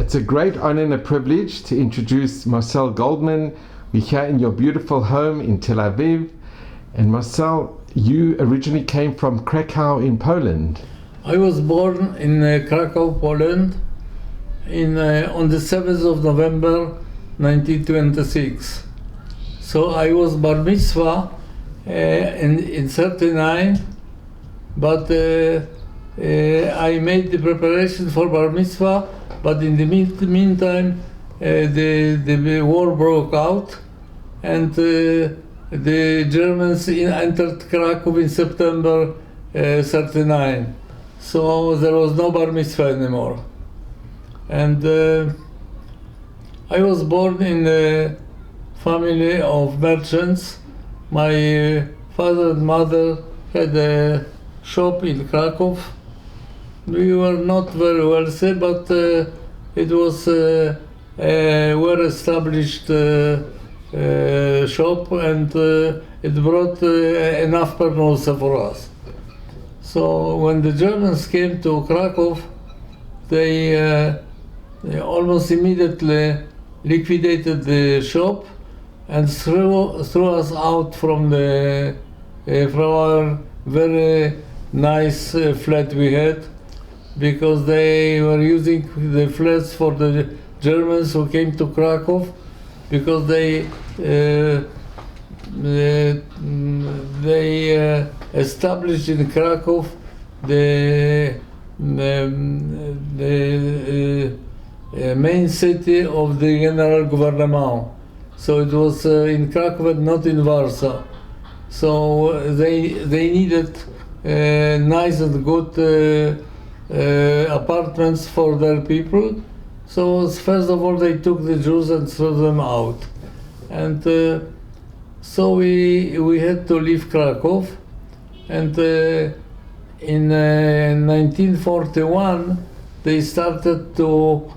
It's a great honor and a privilege to introduce Marcelle Goldman. We're here in your beautiful home in Tel Aviv. And Marcelle, you originally came from Cracow in Poland. I was born in Cracow, Poland, on the 7th of November 1926. So I was bar mitzvah in 39, but I made the preparation for bar mitzvah, but in the meantime the war broke out, and the Germans entered Cracow in September 39. So there was no bar mitzvah anymore. And I was born in a family of merchants. My father and mother had a shop in Cracow. We were not very wealthy, but it was a well-established shop, and it brought enough parnasa for us. So when the Germans came to Cracow, they almost immediately liquidated the shop and threw us out from our very nice flat we had, because they were using the flats for the Germans who came to Cracow, because they established in Cracow the main city of the General Government. So it was in Cracow and not in Warsaw. So they needed nice and good apartments for their people. So first of all they took the Jews and threw them out. And so we had to leave Cracow, and in 1941 they started to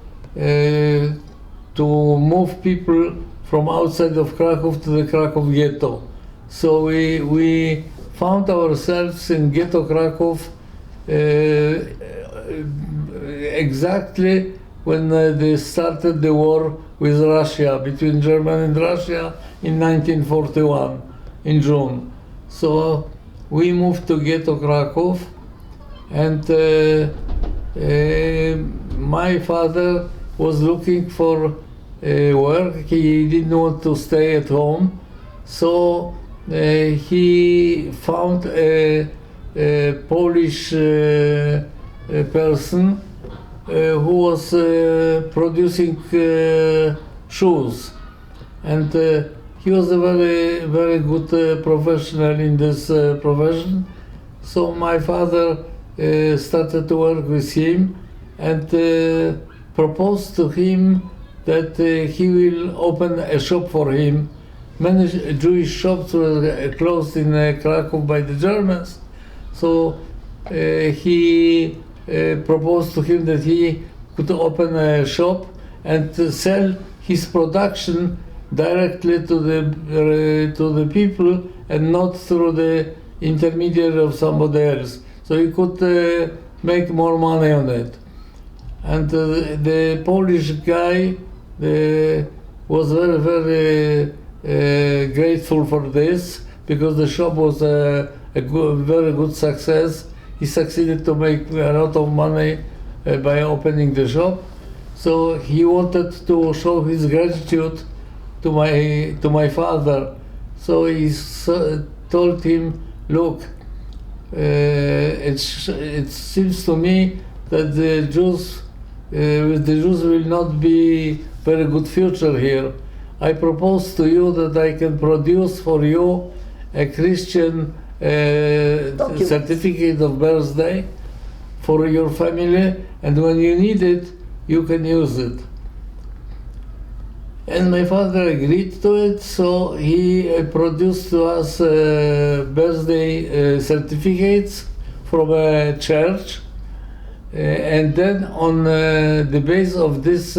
move people from outside of Cracow to the Cracow ghetto. So we found ourselves in ghetto Cracow exactly when they started the war with Russia, between Germany and Russia, in 1941, in June. So we moved to ghetto Cracow, and my father was looking for work. He didn't want to stay at home, so he found a Polish person who was producing shoes, and he was a very, very good professional in this profession. So my father started to work with him and proposed to him that he will open a shop for him. Many Jewish shops were closed in Cracow by the Germans, so he proposed to him that he could open a shop and sell his production directly to the people and not through the intermediary of somebody else. So he could make more money on it. And the Polish guy was very, very grateful for this, because the shop was a very good success. He succeeded to make a lot of money by opening the shop. So he wanted to show his gratitude to my father. So he told him, look, it seems to me that the Jews, with the Jews will not be very good future here. I propose to you that I can produce for you a Christian certificate of birthday for your family, and when you need it, you can use it. And my father agreed to it, so he produced to us birthday certificates from a church, and then on the base of this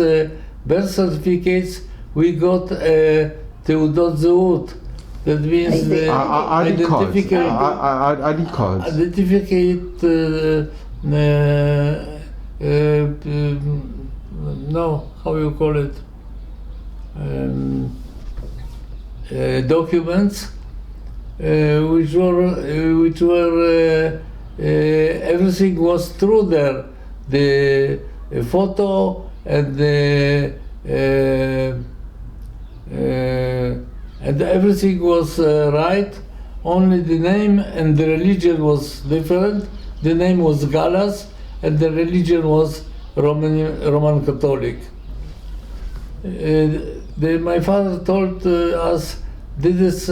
birth certificates we got a Teudot Zeut. That means the ID cards. Identificate no, how you call it, documents, which were everything was true there. The photo and and everything was right. Only the name and the religion was different. The name was Galas, and the religion was Roman Catholic. My father told us this is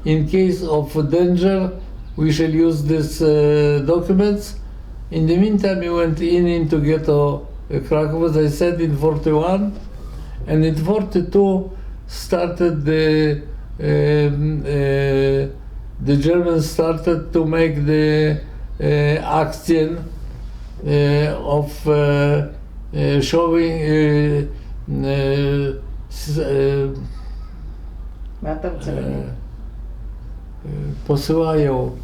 in case of danger, we shall use these documents. In the meantime, we went into ghetto Cracow, as I said, in 41, and in 42 started the Germans started to make the action of showing posyłają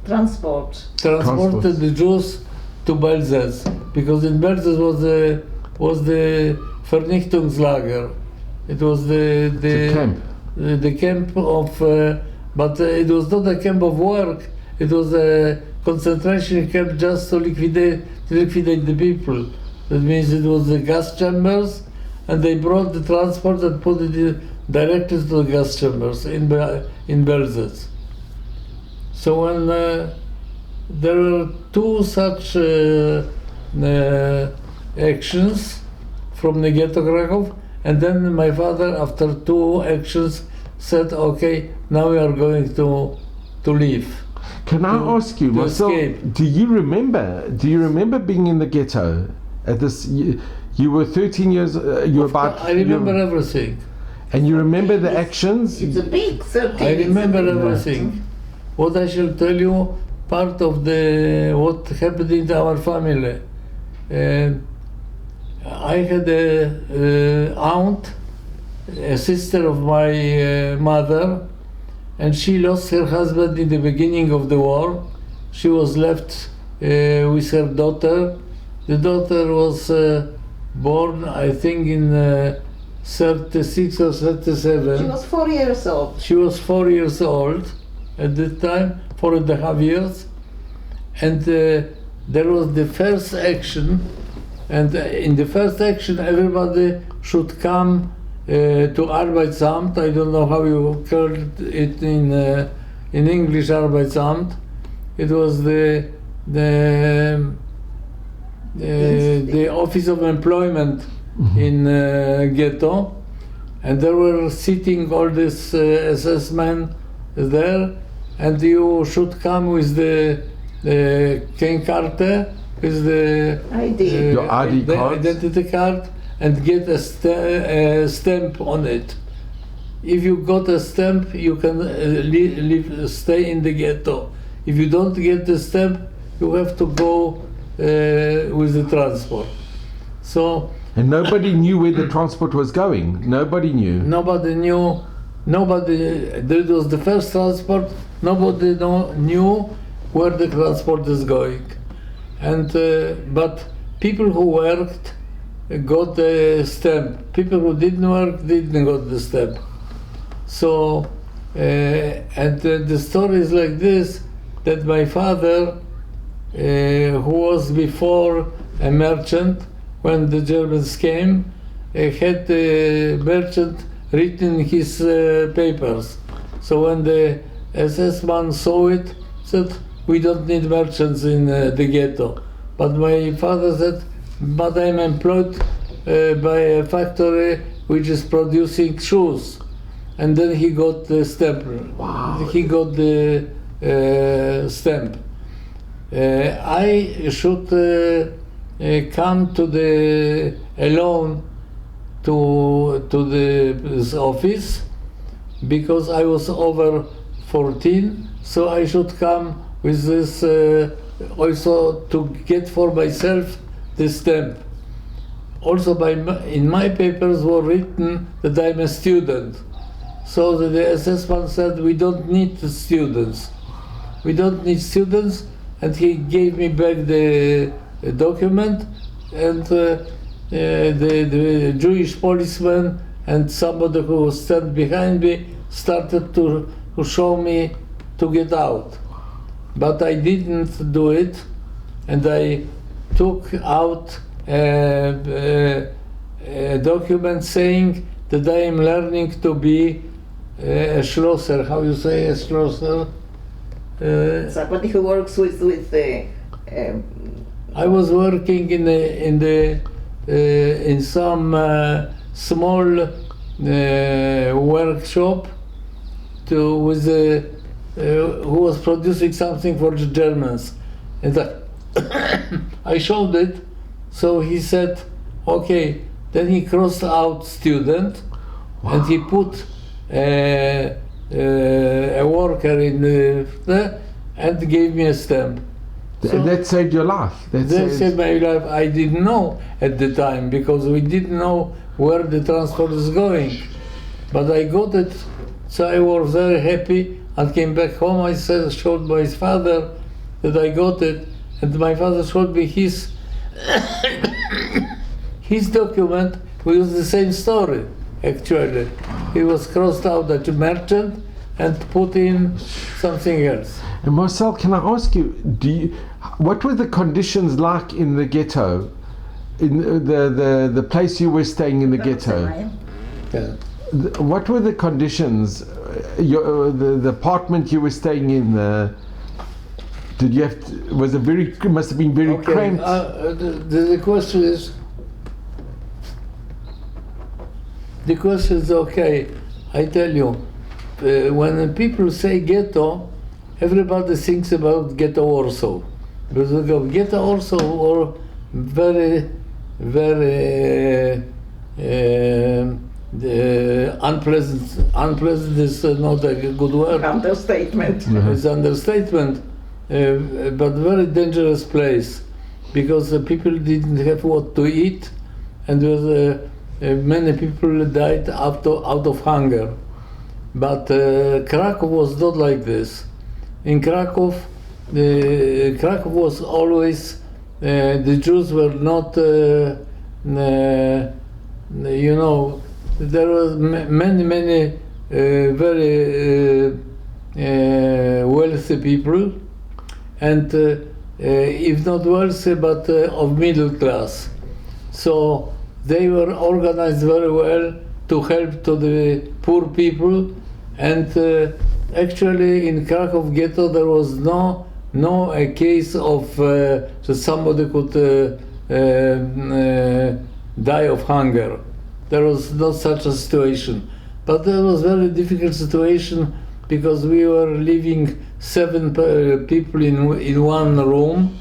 transported the Jews to Belzec, because in Belzec was the Vernichtungslager. It was the camp of, but it was not a camp of work. It was a concentration camp just to liquidate the people. That means it was the gas chambers, and they brought the transport and put it directly to the gas chambers in Belzec. So when there were two such actions from the ghetto Krakow, and then my father, after two actions, said, "Okay, now we are going to leave." Can I ask you, Marcelle, do you remember being in the ghetto at this? You were 13 years. I remember everything. And you remember the actions? It's a big 13. I remember everything. What I shall tell you, part of what happened in our family. I had a aunt, a sister of my mother, and she lost her husband in the beginning of the war. She was left with her daughter. The daughter was born, I think, in 36 or 37. She was 4 years old. She was 4 years old at that time, 4.5 years. And there was the first action, and in the first action everybody should come to Arbeitsamt. I don't know how you call it in English, Arbeitsamt. It was the Office of Employment in ghetto, and there were sitting all these SS men there, and you should come with the Kenntkarte, with the ID. Your ID card, identity card, and get a stamp on it. If you got a stamp, you can stay in the ghetto. If you don't get the stamp, you have to go with the transport. So. And nobody knew where the transport was going. Nobody knew. Nobody knew. That was the first transport. Nobody knew where the transport is going. And but people who worked got the stamp. People who didn't work didn't got the stamp. So and the story is like this: that my father, who was before a merchant, when the Germans came, had the merchant written his papers. So when the SS man saw it, said, "We don't need merchants in the ghetto." But my father said, "But I'm employed by a factory which is producing shoes." And then he got the stamp. Wow. He got the stamp. I should come alone to this office because I was over 14, so I should come with this also to get for myself the stamp. Also in my papers were written that I'm a student. So the SS man said, "We don't need students. We don't need students, and he gave me back the document, and the Jewish policeman and somebody who stand behind me started to show me to get out. But I didn't do it, and I took out a document saying that I am learning to be a Schlosser. How you say a Schlosser? Somebody who works with I was working in some small workshop who was producing something for the Germans, and I showed it. So he said, "Okay." Then he crossed out student, and he put a worker in there and gave me a stamp. So that saved your life. that saved my life. I didn't know at the time because we didn't know where the transport is going. But I got it, so I was very happy. I came back home. I showed my father that I got it, and my father showed me his his document. We use the same story. Actually, he was crossed out as a merchant and put in something else. And Marcelle, can I ask you, what were the conditions like in the ghetto, in the place you were staying in the ghetto? Yeah. What were the conditions? The apartment you were staying in. Did you have? Must have been very cramped. The question is. The question is okay. I tell you, when people say ghetto, everybody thinks about ghetto Warsaw. Because ghetto Warsaw were very, very unpleasant. Unpleasant is not a good word. Understatement. It's understatement, but very dangerous place because people didn't have what to eat, and there was many people died out of hunger. But Cracow was not like this. In Cracow, Cracow was always, the Jews were not, there were many very wealthy people, and if not wealthy, but of middle class. So they were organized very well to help to the poor people, and actually in Cracow ghetto there was no a case of that somebody could die of hunger. There was not such a situation, but there was very difficult situation because we were living 7 people in one room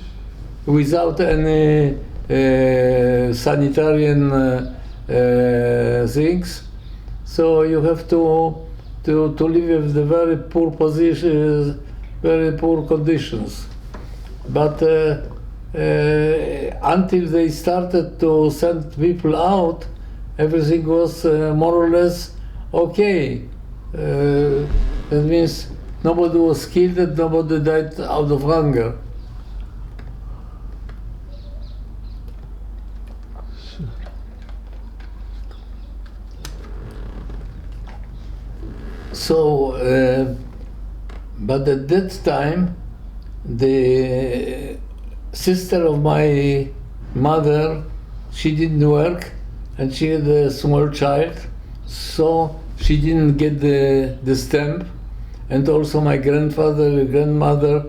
without any sanitarian things, so you have to live with the very poor positions, very poor conditions. But until they started to send people out, everything was more or less okay. That means nobody was killed and nobody died out of hunger. So, but at that time, the sister of my mother, she didn't work, and she had a small child, so she didn't get the stamp, and also my grandfather and grandmother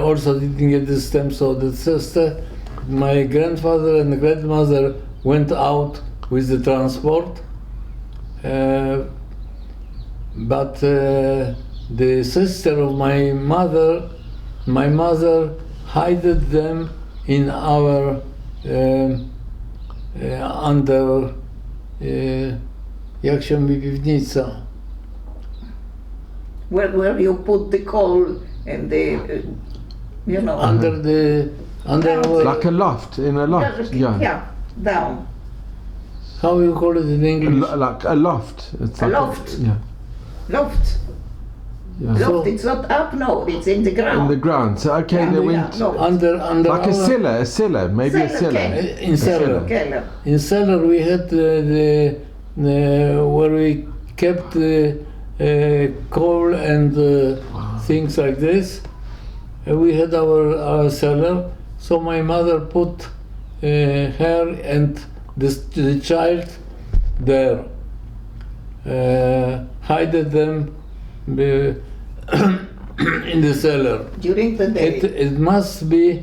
also didn't get the stamp. So the sister, my grandfather and grandmother went out with the transport. But the sister of my mother hid them in our under jak się mówi piwnica. Where you put the coal and the, Under like a loft, in a loft. Yeah, down. How you call it in English? Like a loft. It's A like loft. yeah. Loft. Yeah. Loft, it's not up, no, it's in the In ground. the ground. So okay, Yeah, they yeah, went no. Under like a our- cellar, maybe a Cellar, cellar. okay. in cellar. Keller. In cellar we had the where we kept coal and things like this. We had our cellar. So my mother put her and the child there, hided them in the cellar. During the day. It must be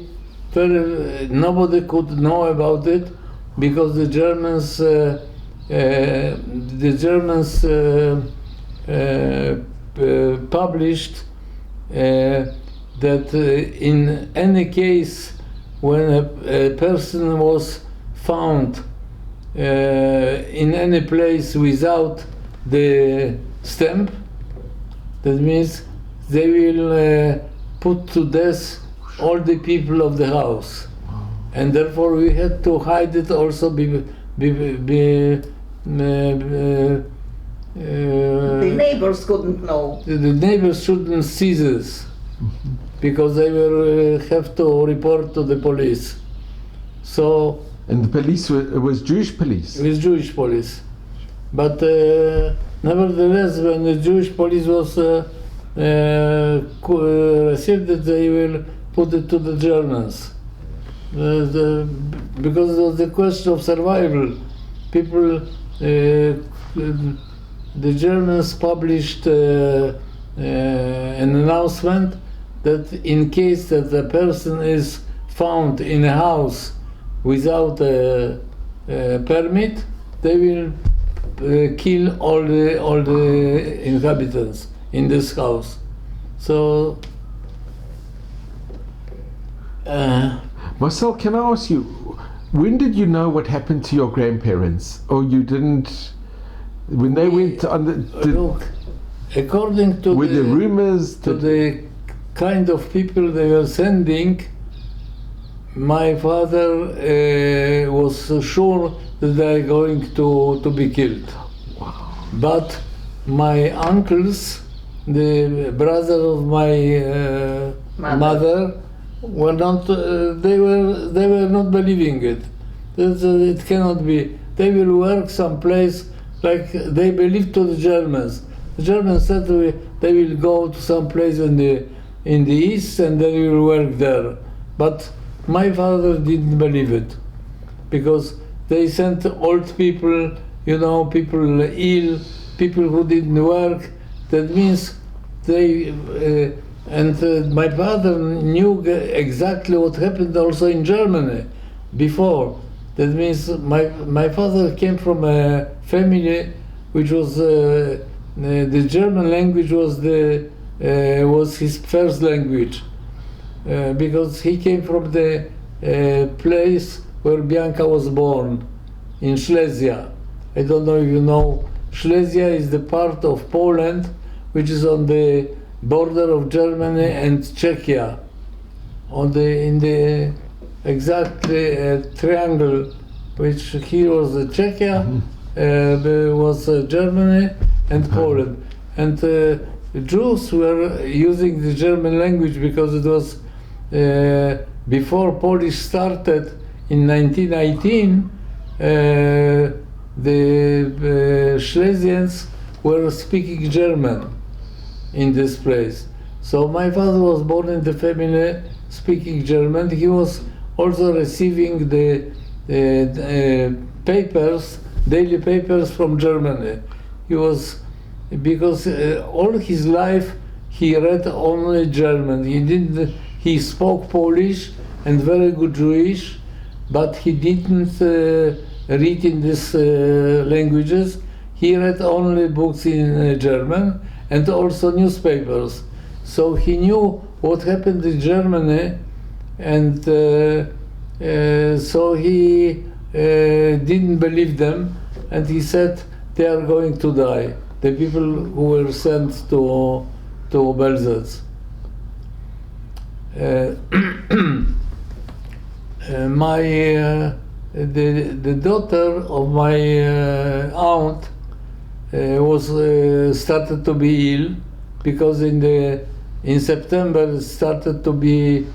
very, nobody could know about it because the Germans published that in any case when a person was found in any place without the stamp, that means they will put to death all the people of the house, and therefore we had to hide it also. The neighbors couldn't know. The neighbors shouldn't see this because they will have to report to the police. So And the police was Jewish police. it was Jewish police, but nevertheless, when the Jewish police was received it, they will put it to the Germans. Because of the question of survival, people, the Germans published an announcement that in case that the person is found in a house without a permit, they will kill all the inhabitants in this house. So Marcelle, can I ask you, when did you know what happened to your grandparents? Or you didn't, when they went on look, according to were the rumors to that the kind of people they were sending, my father was sure that they are going to be killed. But my uncles, the brother of my mother, were not. They were not believing it. It cannot be. They will work someplace like they believed to the Germans. The Germans said they will go to some place in the east and they will work there. But my father didn't believe it because they sent old people, people ill, people who didn't work. That means they. And my father knew exactly what happened also in Germany before. That means my father came from a family which was the German language was his first language because he came from the place where Bianca was born, in Silesia. I don't know if you know, Silesia is the part of Poland which is on the border of Germany and Czechia, in the exactly triangle, which here was Czechia, was Germany and Poland, and Jews were using the German language because it was before Polish started in 1918. The Silesians were speaking German in this place. So my father was born in the family speaking German. He was also receiving the daily papers from Germany. He was, because all his life he read only German. He spoke Polish and very good Jewish, but he didn't read in these languages. He read only books in German and also newspapers. So he knew what happened in Germany, and so he didn't believe them, and he said they are going to die, the people who were sent to Belzec. The daughter of my aunt was started to be ill, because in September it started to be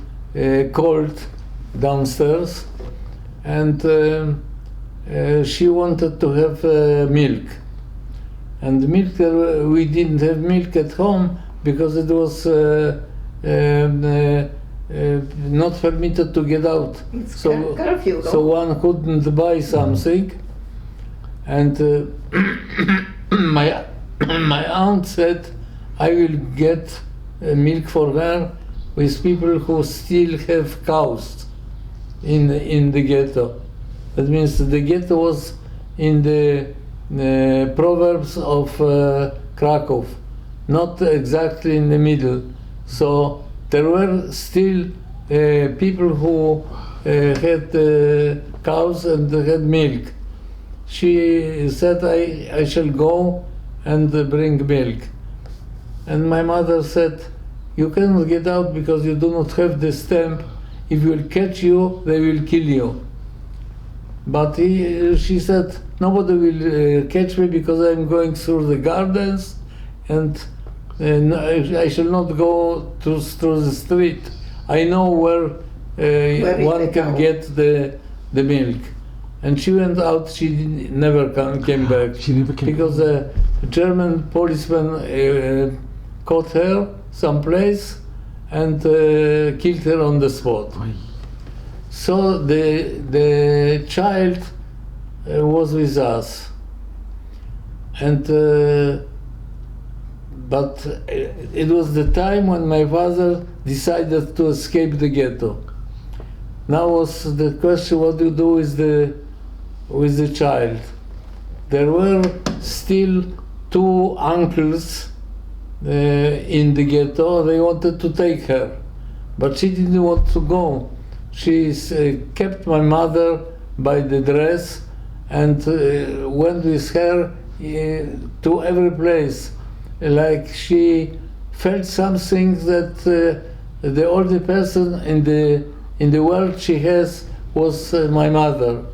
cold downstairs, and she wanted to have milk. And milk, we didn't have milk at home because it was not permitted to get out. It's curfew, so one couldn't buy something. And my aunt said, I will get milk for her with people who still have cows in the ghetto. That means the ghetto was in the proverbs of Cracow, not exactly in the middle. So there were still people who had cows and had milk. She said, I shall go and bring milk. And my mother said, you cannot get out because you do not have the stamp. If we will catch you, they will kill you. But she said, nobody will catch me because I'm going through the gardens, and I shall not go through the street. I know where one can get the milk. And she went out, she never came back. She never came because a German policeman caught her someplace and killed her on the spot. Oy. So the child was with us, and but it was the time when my father decided to escape the ghetto. Now was the question: what do you do with the child? There were still two uncles in the ghetto. They wanted to take her, but she didn't want to go. She kept my mother by the dress and went with her to every place. Like she felt something that the only person in the world she has was my mother,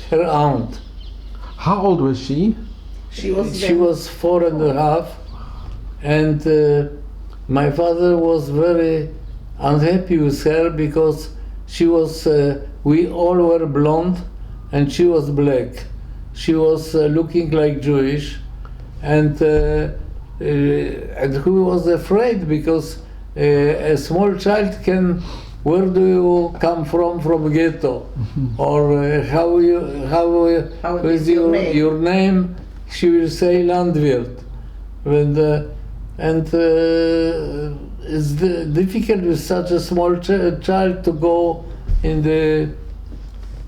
her aunt. How old was she? She was She was 4.5, and my father was very unhappy with her because she was, we all were blonde and she was black. She was looking like Jewish, and he was afraid because a small child can, where do you come from ghetto? Or how is your name? She will say Landwirt. And it's difficult with such a small child to go in the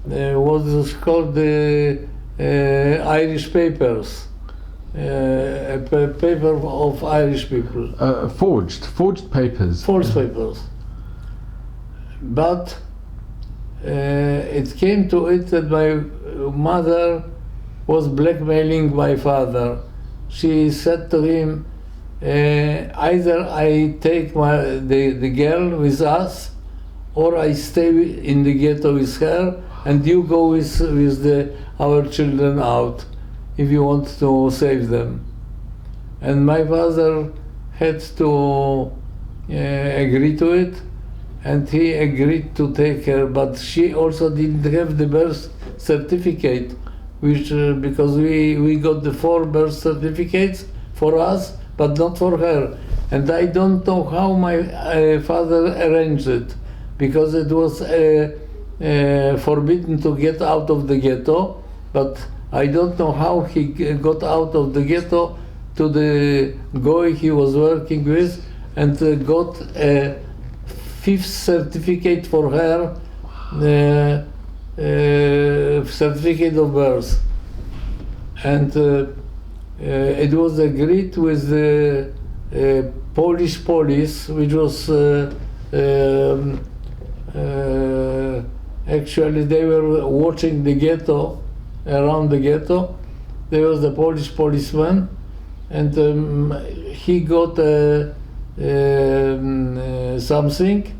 what is called the Irish papers, a paper of Irish people. Forged papers. False papers. But it came to it that my mother was blackmailing my father. She said to him, either I take the girl with us, or I stay in the ghetto with her, and you go with our children out, if you want to save them. And my father had to agree to it, and he agreed to take her, but she also didn't have the birth certificate, which because we got the 4 birth certificates for us, but not for her. And I don't know how my father arranged it, because it was forbidden to get out of the ghetto, but I don't know how he got out of the ghetto to the guy he was working with, and got a 5th certificate for her, certificate of birth. And it was agreed with the Polish police, which was actually they were watching the ghetto, around the ghetto. There was the Polish policeman, and he got something.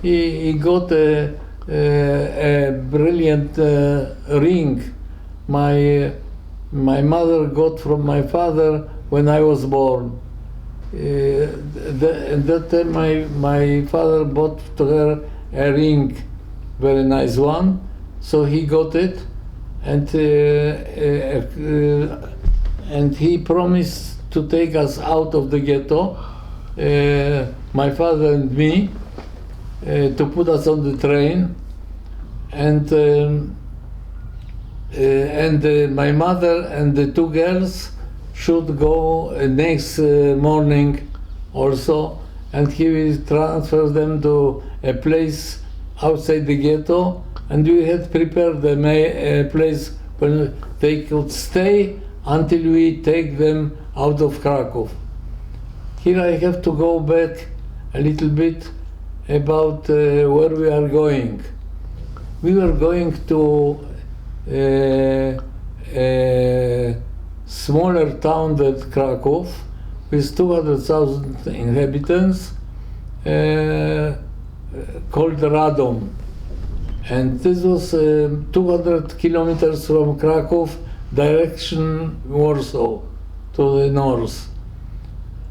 He got a brilliant ring. My mother got from my father when I was born, at that time my father bought to her a ring, very nice one, so he got it, and he promised to take us out of the ghetto, my father and me, to put us on the train, and my mother and the two girls should go next morning also, and he will transfer them to a place outside the ghetto, and we had prepared them a place where they could stay until we take them out of Cracow. Here I have to go back a little bit about where we are going. We were going to a smaller town than Cracow with 200,000 inhabitants called Radom. And this was 200 kilometers from Cracow, direction Warsaw, to the north.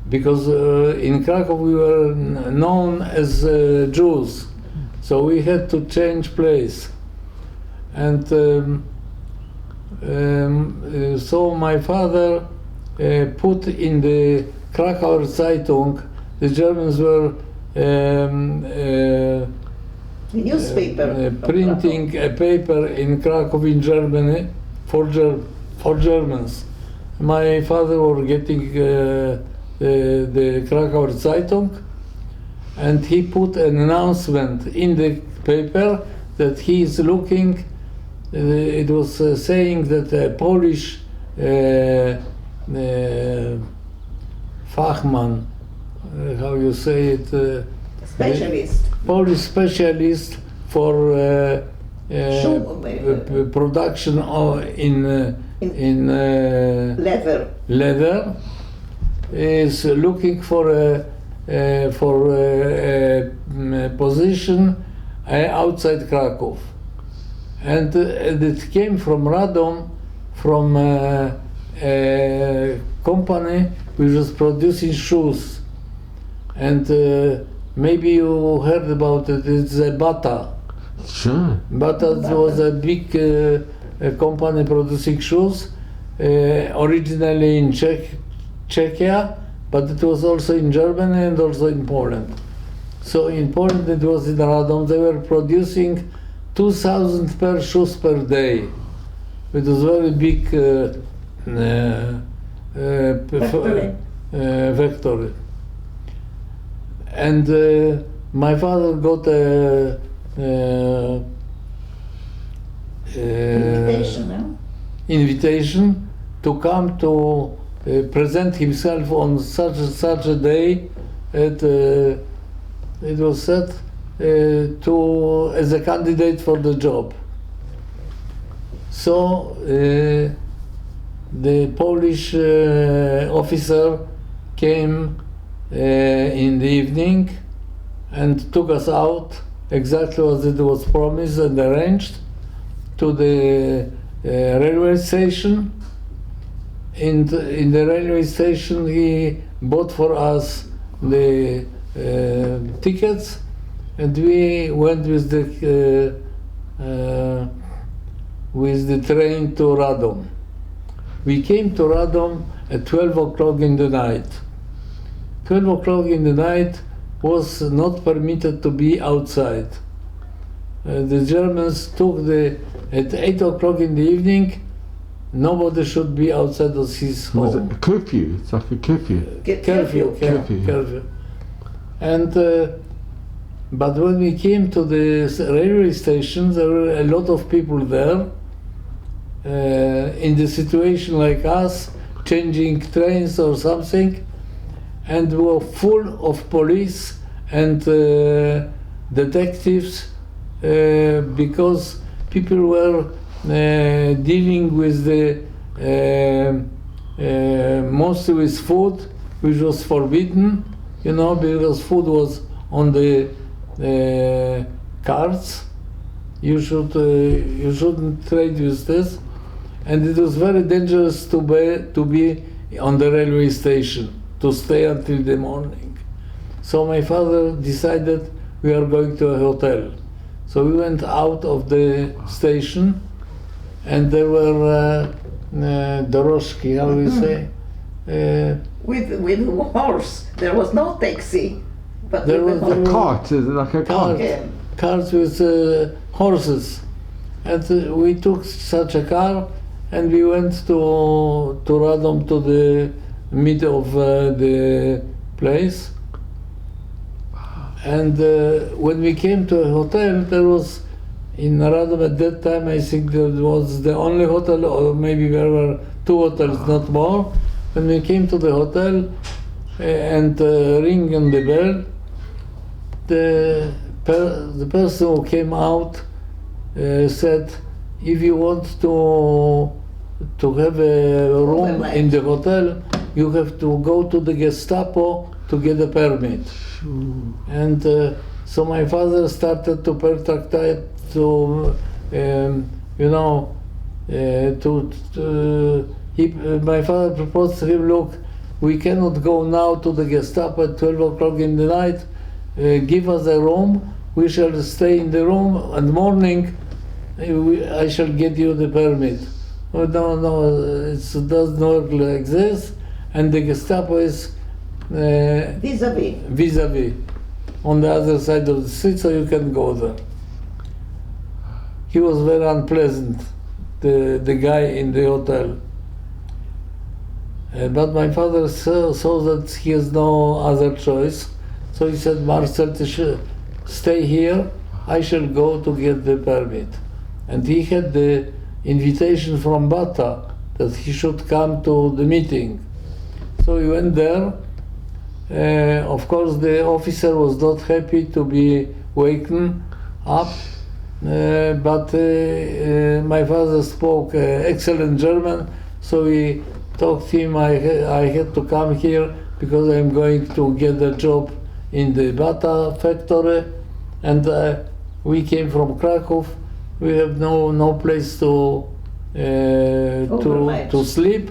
Because in Cracow we were known as Jews, so we had to change place. And so my father put in the Cracow Zeitung, the Germans were The newspaper. printing a paper in Cracow in Germany for Germans. My father was getting the Cracow Zeitung, and he put an announcement in the paper that he is looking. It was saying that a Polish Fachman, how you say it? Specialist. Polish specialist for production in Leather. is looking for a position outside Cracow, and it came from Radom, from a company which was producing shoes, and maybe you heard about it. It's a Bata. Sure. Bata was a big company producing shoes, originally in Czechia, but it was also in Germany and also in Poland. So in Poland it was in Radom. They were producing 2,000 pair of shoes per day. It was very big factory. And my father got a invitation to come to present himself on such a day. It was said as a candidate for the job. So the Polish officer came in the evening and took us out exactly as it was promised and arranged to the railway station. In the railway station he bought for us the tickets, and we went with the train to Radom. We came to Radom at 12 o'clock in the night. 12 o'clock in the night was not permitted to be outside. The Germans took at 8 o'clock in the evening, nobody should be outside of his home. Was it a curfew? It's like a curfew. Curfew. And but when we came to the railway station, there were a lot of people there in the situation like us, changing trains or something, and were full of police and detectives because people were dealing with the mostly with food, which was forbidden, because food was on the cards. You shouldn't trade with this, and it was very dangerous to be on the railway station. to stay until the morning. So my father decided we are going to a hotel. So we went out of the station, and there were dorożki, how do you say? With horse. There was no taxi, but There with was- the A horse. cart, like a cart. Yeah. Cars with horses, and we took such a car, and we went to Radom, to the mid of the place. And when we came to a hotel, there was in Radom at that time, I think that was the only hotel, or maybe there were 2 hotels, not more. When we came to the hotel and ring on the bell, the person who came out said, if you want to have a room Overnight. in the hotel, you have to go to the Gestapo to get a permit. And so my father started to pertractate to, my father proposed to him, look, we cannot go now to the Gestapo at 12 o'clock in the night. Give us a room, we shall stay in the room, and morning I shall get you the permit. Oh, no, it does not like this, and the Gestapo is Vis-a-vis. vis-a-vis, on the other side of the street, so you can go there. He was very unpleasant, the guy in the hotel. But my father saw that he has no other choice, so he said, Marcelle, stay here, I shall go to get the permit. And he had the invitation from Bata that he should come to the meeting. So he went there. Of course, the officer was not happy to be waken up, but my father spoke excellent German, so he told him I had to come here because I'm going to get a job in the Bata factory, and we came from Cracow. We have no place to sleep,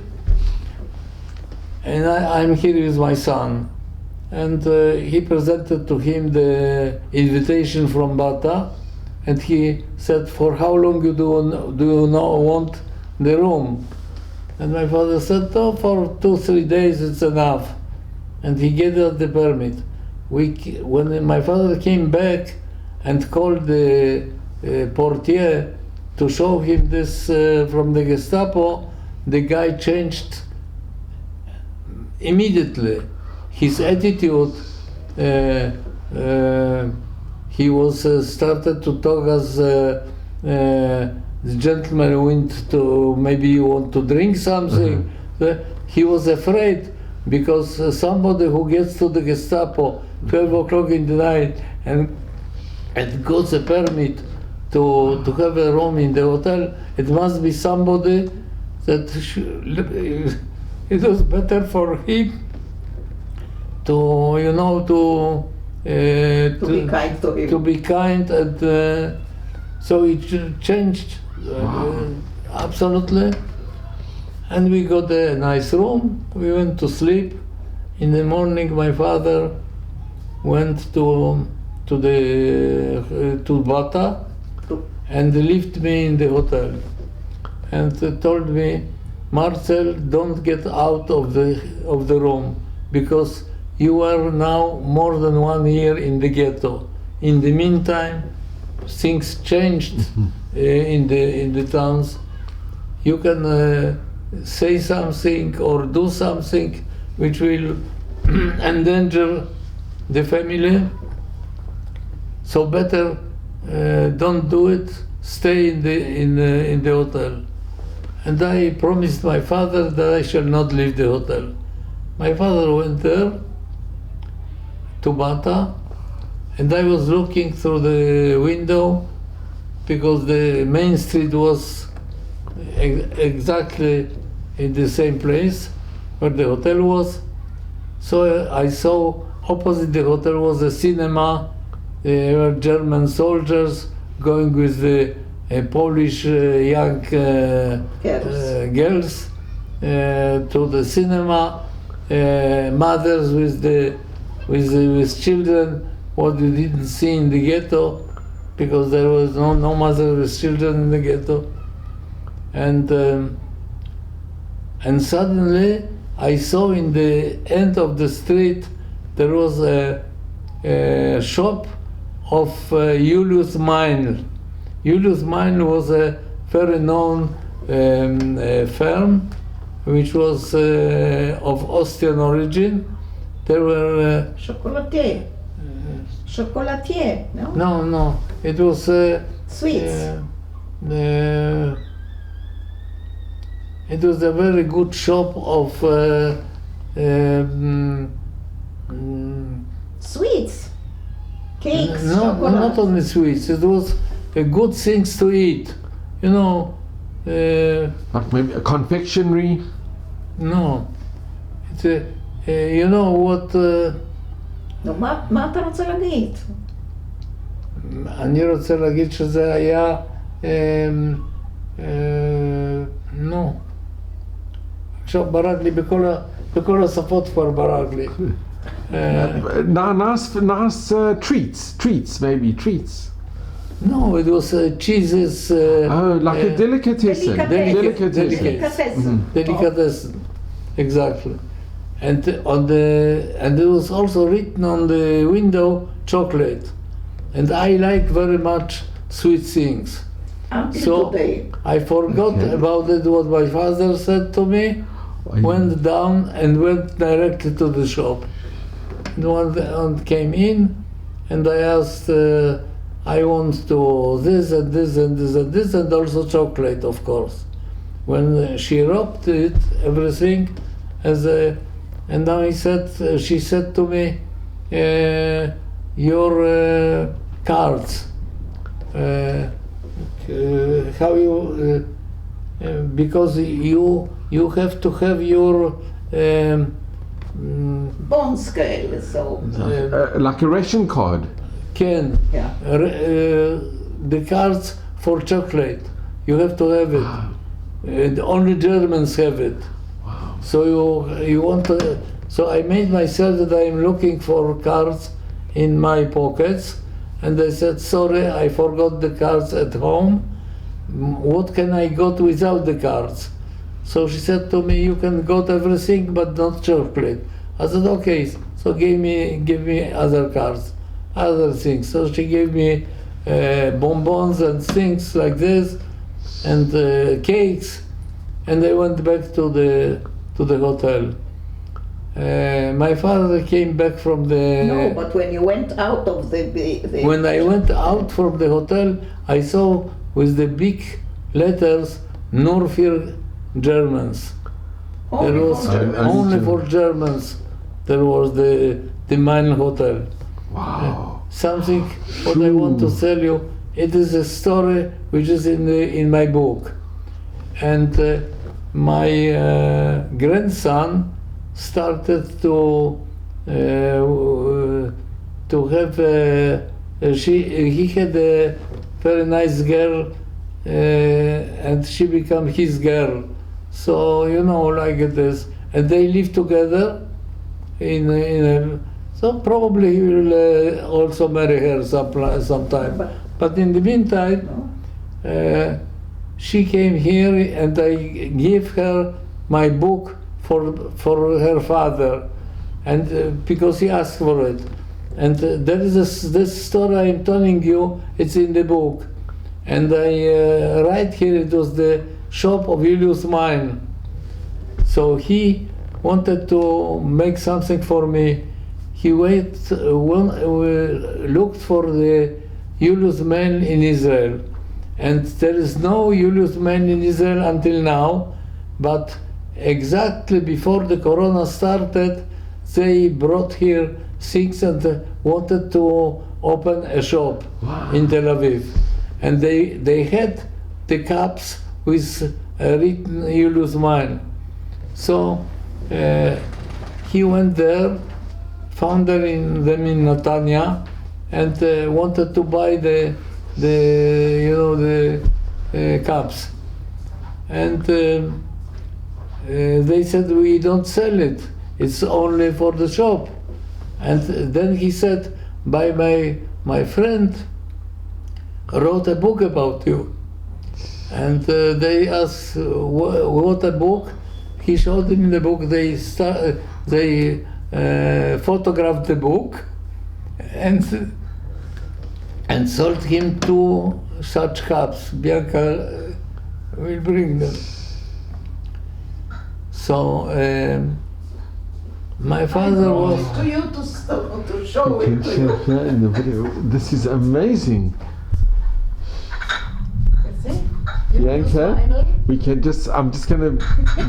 and I'm here with my son. And he presented to him the invitation from Bata, and he said, for how long do you want the room? And my father said, oh, for 2-3 days it's enough. And he gave us the permit. When my father came back and called the portier to show him this from the Gestapo, the guy changed immediately. His attitude, he was started to talk as the gentleman went to, maybe you want to drink something. He was afraid because somebody who gets to the Gestapo 12 o'clock in the night and got a permit to have a room in the hotel, it must be somebody that it was better for him to be kind to him. To be kind, and so it changed absolutely. And we got a nice room. We went to sleep. In the morning, my father went to Bata and left me in the hotel, and told me, Marcelle, don't get out of the room because you are now more than 1 year in the ghetto. In the meantime, things changed in the towns. You can say something or do something which will endanger the family. So better don't do it. Stay in the hotel. And I promised my father that I shall not leave the hotel. My father went there to Bata, and I was looking through the window because the main street was exactly in the same place where the hotel was. So I saw opposite the hotel was a cinema. There were German soldiers going with the Polish young girls to the cinema. mothers with children, what you didn't see in the ghetto, because there was no mother with children in the ghetto, and suddenly I saw in the end of the street there was a shop of Julius Meinl. Julius Meinl was a very known firm which was of Austrian origin. There were Chocolatier. Chocolatier, no? no, it was Sweets. it was a very good shop of Sweets. Cakes, no, chocolate. not only sweets. It was good things to eat. You know, Like maybe a confectionery. no. It's you know what? נו, מה אתה רוצה להגיד? אני רוצה להגיד שזה היה, נו, עכשיו ברק לי בכל השפות כבר ברק לי. Nice treats, maybe treats. No, it was cheeses. Oh, like a delicatessen. Delicatessen, exactly. And and it was also written on the window chocolate, and I like very much sweet things. Until So today. I forgot Okay. about it, what my father said to me, went down and went directly to the shop. And one came in, and I asked, I want to this and this and this and this, and also chocolate, of course. When she wrapped it, everything, and now she said to me, your cards, how you, because you have to have your Bone scale, so. Like a ration card. can Yeah. the cards for chocolate. You have to have it. And only Germans have it. So you want to. So I made myself that I am looking for cards in my pockets, and I said, sorry, I forgot the cards at home. What can I got without the cards? So she said to me, you can got everything but not chocolate. I said, okay. So give me other cards, other things. So she gave me bonbons and things like this, and cakes, and I went back to the hotel. My father came back from the. No, but when you went out of the When I went out from the hotel, I saw with the big letters, "Nur für Germans." Only There was for Germans. only for Germans. There was the Main Hotel. Wow. Something what I want to tell you. It is a story which is in my book, and my grandson started to have he had a very nice girl, and she became his girl. So you know, like it is, and they live together so probably he will also marry her sometime. But in the meantime, she came here, and I gave her my book for her father, and because he asked for it. And there is this story I'm telling you. It's in the book, and I write here. It was the shop of Julius Meinl. So he wanted to make something for me. He looked for the Julius Meinl in Israel, and there is no Julius Meinl in Israel until now. But exactly before the Corona started, they brought here things and wanted to open a shop in Tel Aviv, and they had the cups with written Julius Meinl. So he went there, found them in Netanya, and wanted to buy the cups, and they said, we don't sell it. it's only for the shop. And then he said, my friend wrote a book about you. And they asked, what a book? He showed them the book. They photographed the book and sold him 2 such cups. Bianca will bring them. So my father was. To you to show it to you. Yeah, in the video. This is amazing. See? Bianca, we can just. I'm just gonna.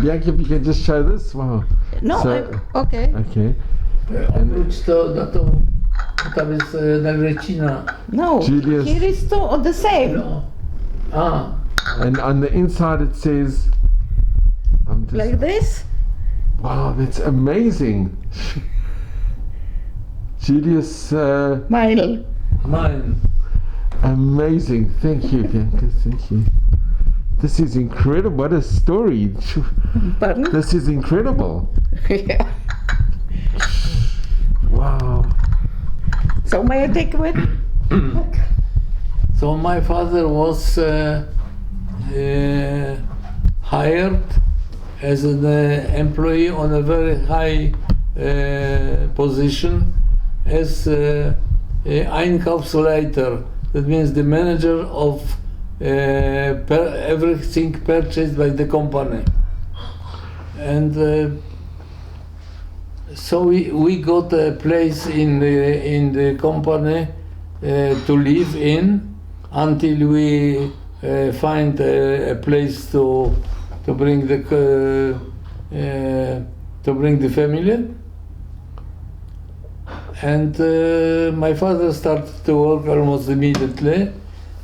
Bianca, if you can just show this. Wow. No, So- okay. Okay. Oprócz to tam jest Negrecina. No, Julius. here is the same. No. Ah, And on the inside it says. I'm just, Like this? wow, that's amazing. Julius, Mine. mine. amazing. Thank you, Bianca. Thank you. This is incredible. What a story. Pardon? This is incredible. Yeah. Wow. So may I take it? So my father was hired as an employee on a very high position as Einkaufsleiter. That means the manager of everything purchased by the company. And so we got a place in the company to live in until we find a place to bring the family. And my father started to work almost immediately.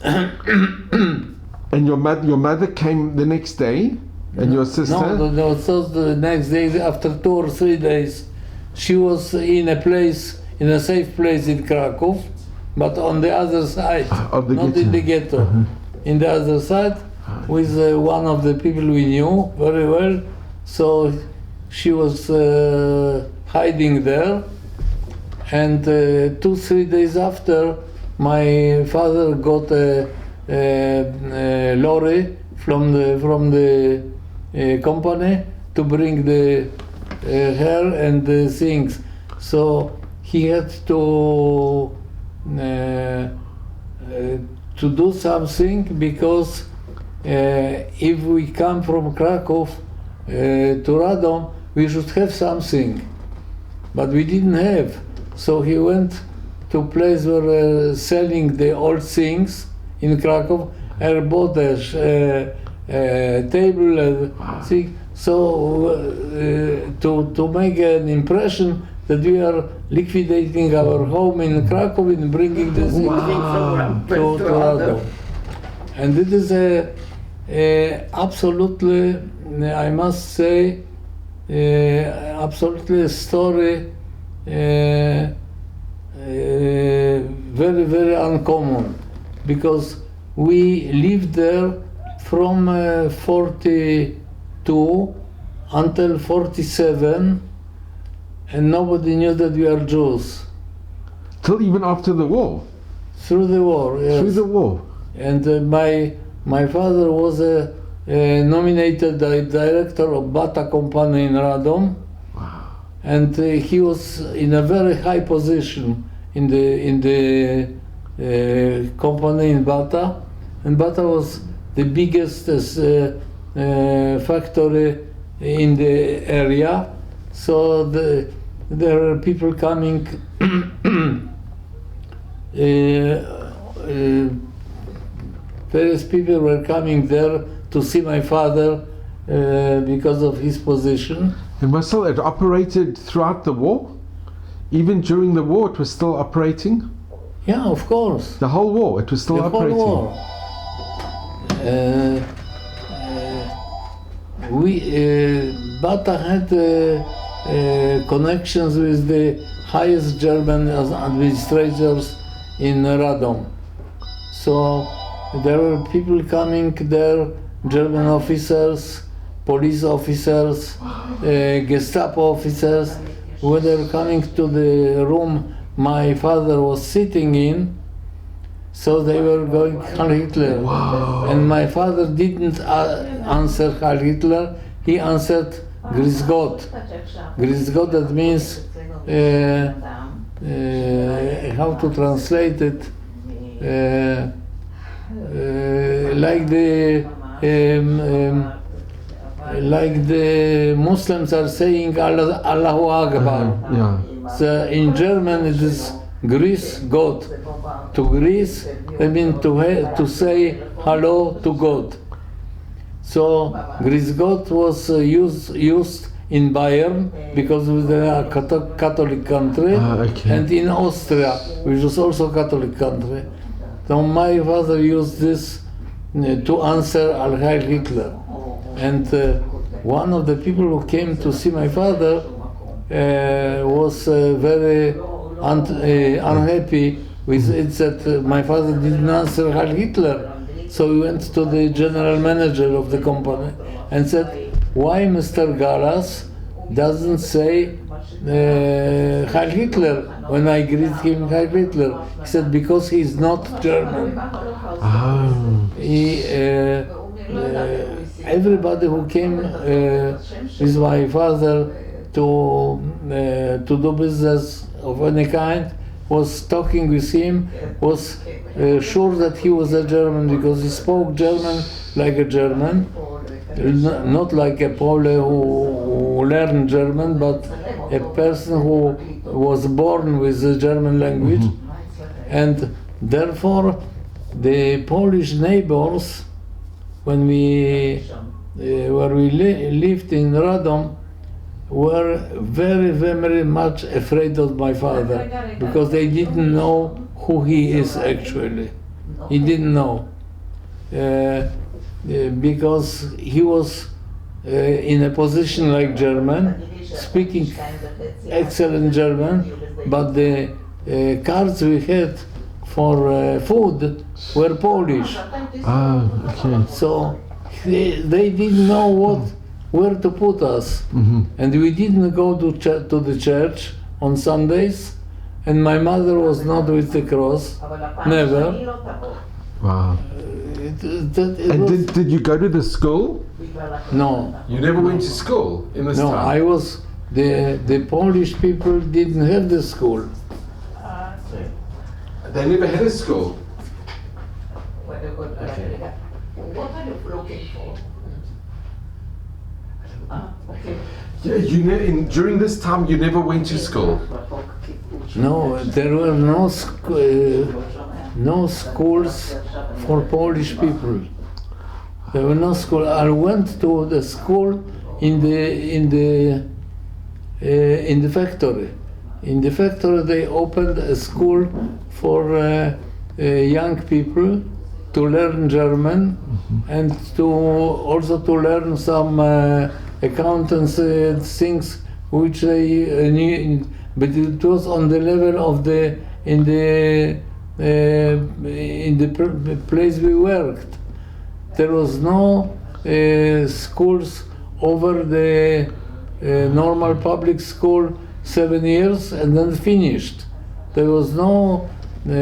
And your mother came the next day, and your sister. No, so the next day, after 2 or 3 days, she was in a safe place in Cracow, but on the other side, Of the not ghetto. in the ghetto, in the other side, with one of the people we knew very well. So she was hiding there, and 2-3 days after, my father got a lorry from the company to bring the her and the things. So he had to do something, because if we come from Krakow to Radom, we should have something, but we didn't have. So he went to a place where selling the old things in Krakow, and bought a table thing. So to make an impression that we are liquidating our home in Krakow and bringing the things to Radom. And it is a absolutely, I must say, absolutely a story very, very uncommon, because we lived there from 42 until 47, and nobody knew that we are Jews. Till even after the war. Through the war, yes. Through the war. And my father was a nominated director of Bata company in Radom, and he was in a very high position in the company in Bata, and Bata was the biggest factory in the area. So there are people coming. Various people were coming there to see my father because of his position. And Marcelle, it operated throughout the war? Even during the war, it was still operating? Yeah, of course. The whole war, it was still The operating? whole war. Bata had connections with the highest German administrators in Radom. So there were people coming there, German officers, police officers, Gestapo officers. When they were coming to the room my father was sitting in, so they were going Heil Hitler. Wow. And my father didn't answer Heil Hitler, he answered Grüß Gott. Grüß Gott, that means, how to translate it, like the Muslims are saying Allahu Akbar. Yeah. So in German it is Grüß Gott. To Grüß, I mean to say hello to God. So Grüß Gott was used in Bayern because it was a Catholic country, Okay. and in Austria, which was also a Catholic country. So my father used this to answer Al Heil Hitler. And one of the people who came to see my father was very unhappy with it that my father didn't answer Heil Hitler. So he went to the general manager of the company and said, why Mr. Garas doesn't say Heil Hitler when I greet him Heil Hitler? He said, because he's not German. Oh. Everybody who came with my father to do business of any kind was talking with him, was sure that he was a German because he spoke German like a German, not like a Pole who learned German, but a person who was born with the German language. And therefore the Polish neighbors, when we lived in Radom, were very, very much afraid of my father because they didn't know who he is actually. He didn't know because he was in a position like German, speaking excellent German, but the cards we had for food were Polish. Ah, okay. So they didn't know where to put us. And we didn't go to the church on Sundays, and my mother was not with the cross, never. Wow. And did you go to the school? No, You never went to school in this no, time? I was, the Polish people didn't have the school. They never had a school? What are you looking for? Okay. Yeah, during this time you never went to school? No, there were no schools for Polish people. There were no schools. I went to the school in the factory. In the factory, they opened a school for young people to learn German and also to learn some accountancy things which they knew. But it was on the level of in the place we worked. There was no schools over the normal public school 7 years and then finished. There was no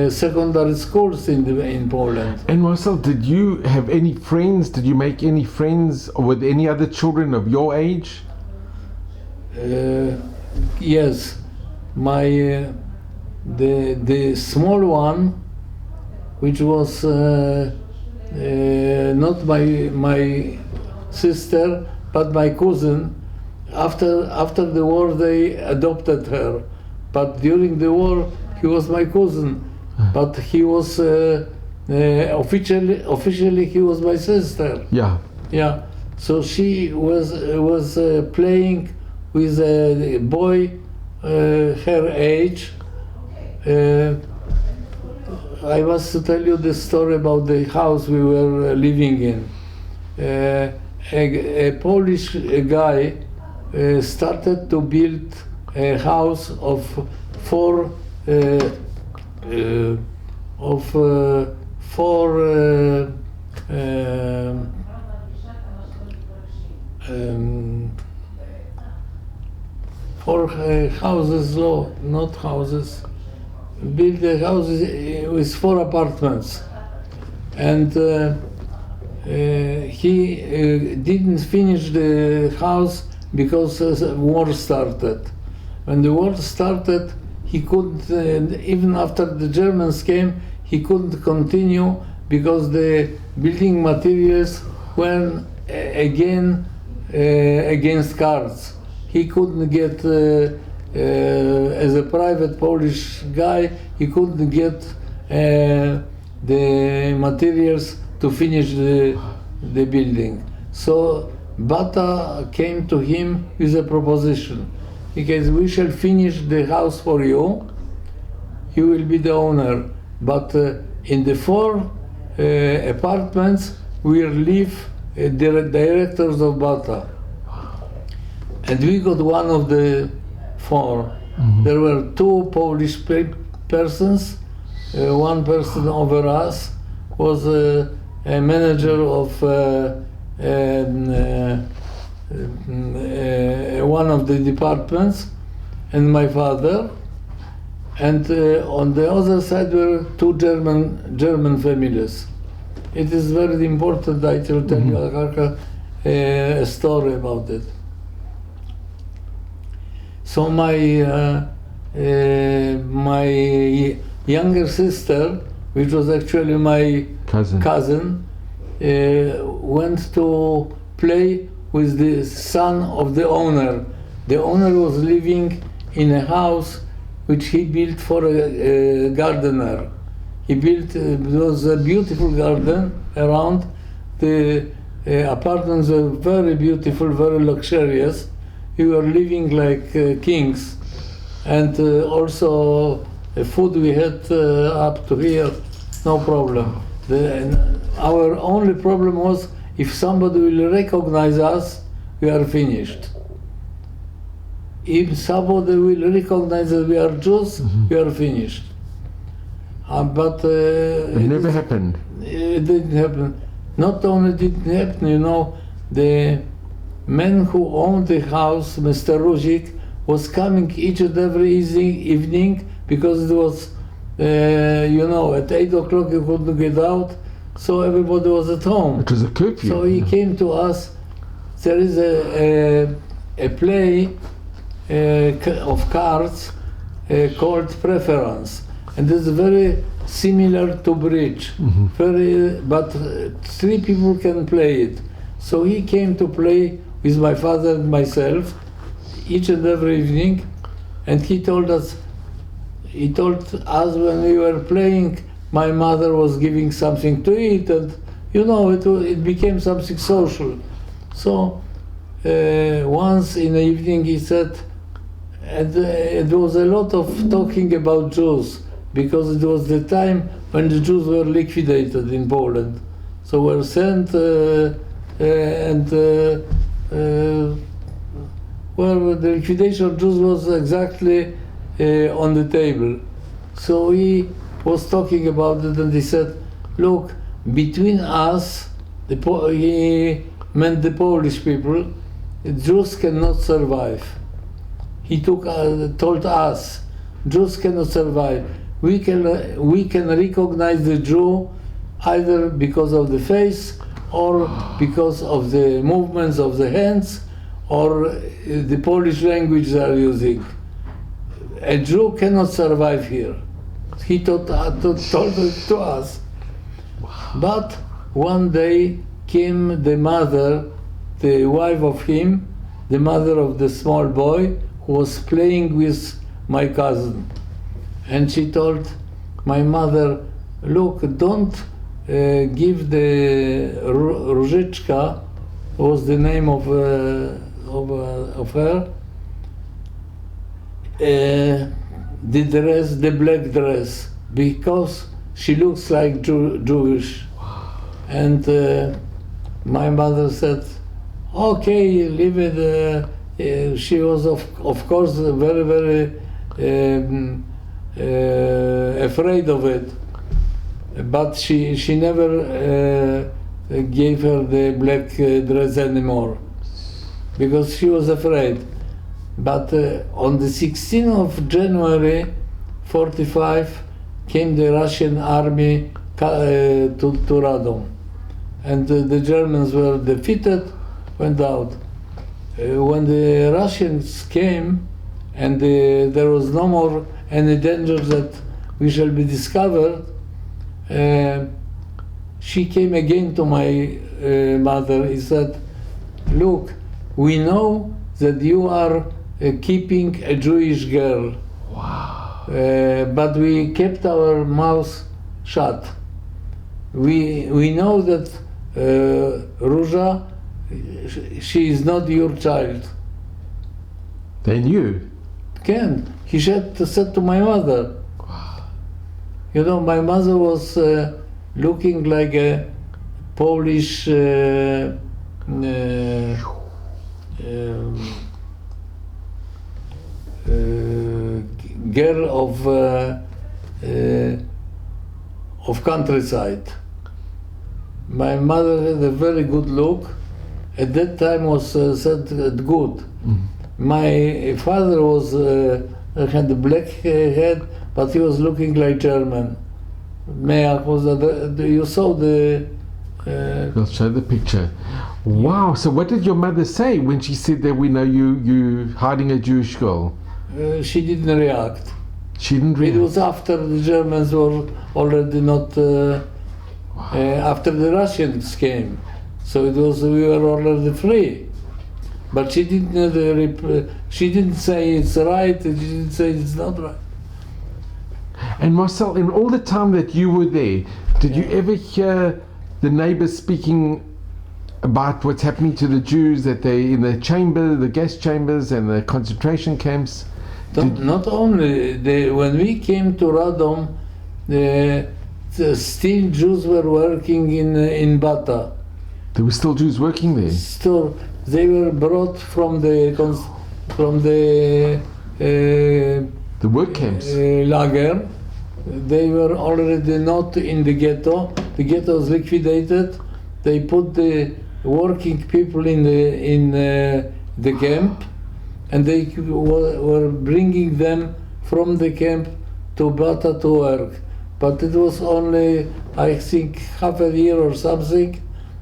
secondary schools in Poland. And Marcel, did you have any friends? Did you make any friends with any other children of your age? Yes, my the small one, which was not my sister but my cousin. After the war, they adopted her, but during the war, he was my cousin. But he was officially he was my sister. Yeah. Yeah. So she was playing with a boy her age. I must tell you the story about the house we were living in. A Polish guy started to build a house of four or houses, not houses, built the houses with 4 apartments. And he didn't finish the house because war started. When the war started, he couldn't, even after the Germans came, he couldn't continue because the building materials were again against cards. He couldn't get, as a private Polish guy, he couldn't get the materials to finish the building. So Bata came to him with a proposition. Because we shall finish the house for you, you will be the owner. But in the 4 apartments will live the directors of Bata. And we got one of the 4. Mm-hmm. There were 2 Polish persons. One person over us was a manager of one of the departments, and my father, and on the other side were 2 German families. It is very important. I will tell you a story about it. So my younger sister, which was actually my cousin, went to play with the son of the owner. The owner was living in a house which he built for a gardener. He built, it was a beautiful garden around. The apartments were very beautiful, very luxurious. We were living like kings. And also food we had up to here, no problem. Our only problem was if somebody will recognize us, we are finished. If somebody will recognize that we are Jews, we are finished. But it never happened. It didn't happen. Not only didn't happen, you know, the man who owned the house, Mr. Ruzik, was coming each and every evening because it was, you know, at 8 o'clock you couldn't get out, so everybody was at home. It was a curfew. So he came to us. There is a play of cards called Preference, and it's very similar to bridge. But 3 people can play it. So he came to play with my father and myself each and every evening, and he told us when we were playing, my mother was giving something to eat, and you know, it became something social. So once in the evening he said, and it was a lot of talking about Jews, because it was the time when the Jews were liquidated in Poland. So were sent well, the liquidation of Jews was exactly on the table. So he was talking about it, and he said, look, between us, he meant the Polish people, Jews cannot survive. He told us, Jews cannot survive. We can recognize the Jew either because of the face, or because of the movements of the hands, or the Polish language they are using. A Jew cannot survive here. He told it to us. But one day came the mother, the wife of him, the mother of the small boy, who was playing with my cousin. And she told my mother, look, don't give the Różyczka, was the name of her, the dress, the black dress, because she looks like Jewish. And my mother said, okay, leave it. She was of course very, very afraid of it, but she never gave her the black dress anymore, because she was afraid. But on the 16th of January 45 came the Russian army to Radom. And the Germans were defeated, went out. When the Russians came and there was no more any danger that we shall be discovered, she came again to my mother. He said, "Look, we know that you are keeping a Jewish girl. Wow. But we kept our mouths shut. We know that Róża, she is not your child." They knew. Ken, he said to my mother. You know, my mother was looking like a Polish girl of countryside. My mother had a very good look. At that time was said good. My father was had a black head, but he was looking like German. Meach was you saw the. We'll show the picture. Wow. So what did your mother say when she said that we know you hiding a Jewish girl? She didn't react. She didn't It react. was after the Germans were already not. After the Russians came, so it was we were already free. But she didn't. She didn't say it's right. She didn't say it's not right. And Marcelle, in all the time that you were there, did you ever hear the neighbors speaking about what's happening to the Jews, that they in the chamber, the gas chambers and the concentration camps? Not only when we came to Radom, still Jews were working in Bata. There were still Jews working there. Still, they were brought from the work camps. lager. They were already not in the ghetto. The ghetto was liquidated. They put the working people in the camp, and they were bringing them from the camp to Bata to work. But it was only, I think, half a year or something,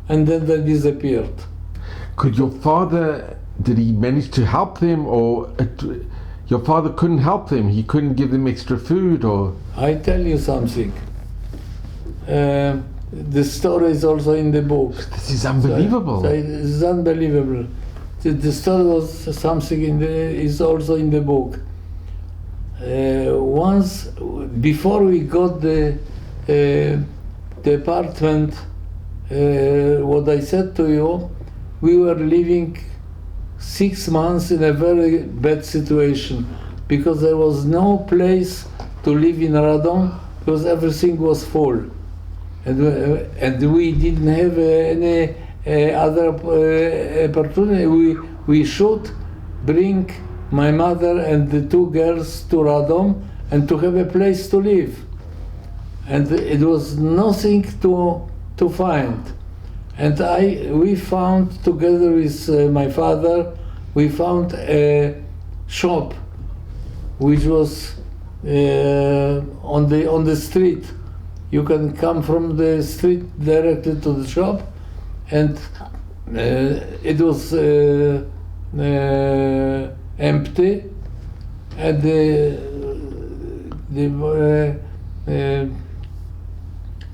and then they disappeared. Could your father, did he manage to help them, or your father couldn't help them? He couldn't give them extra food, or? I tell you something. The story is also in the book. This is unbelievable. So it's unbelievable. The story was something is also in the book. Once, before we got the apartment, what I said to you, we were living 6 months in a very bad situation because there was no place to live in Radom because everything was full. And we didn't have any other opportunity. We should bring my mother and the two girls to Radom and to have a place to live. And it was nothing to find. And we found, together with my father, we found a shop which was on the street. You can come from the street directly to the shop, and it was empty, and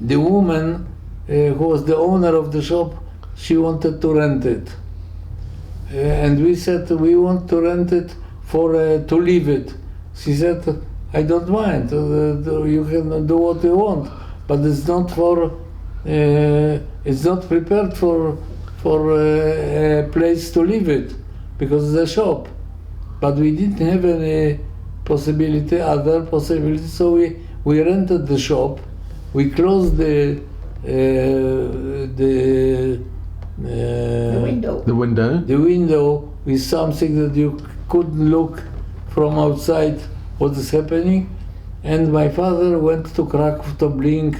the woman who was the owner of the shop, she wanted to rent it, and we said we want to rent it for to leave it. She said, "I don't mind. You can do what you want, but it's not for. It's not prepared for a place to leave it because it's a shop." But we didn't have any other possibility, so we rented the shop. We closed the window. The window? The window with something that you couldn't look from outside what is happening. And my father went to Cracow to bring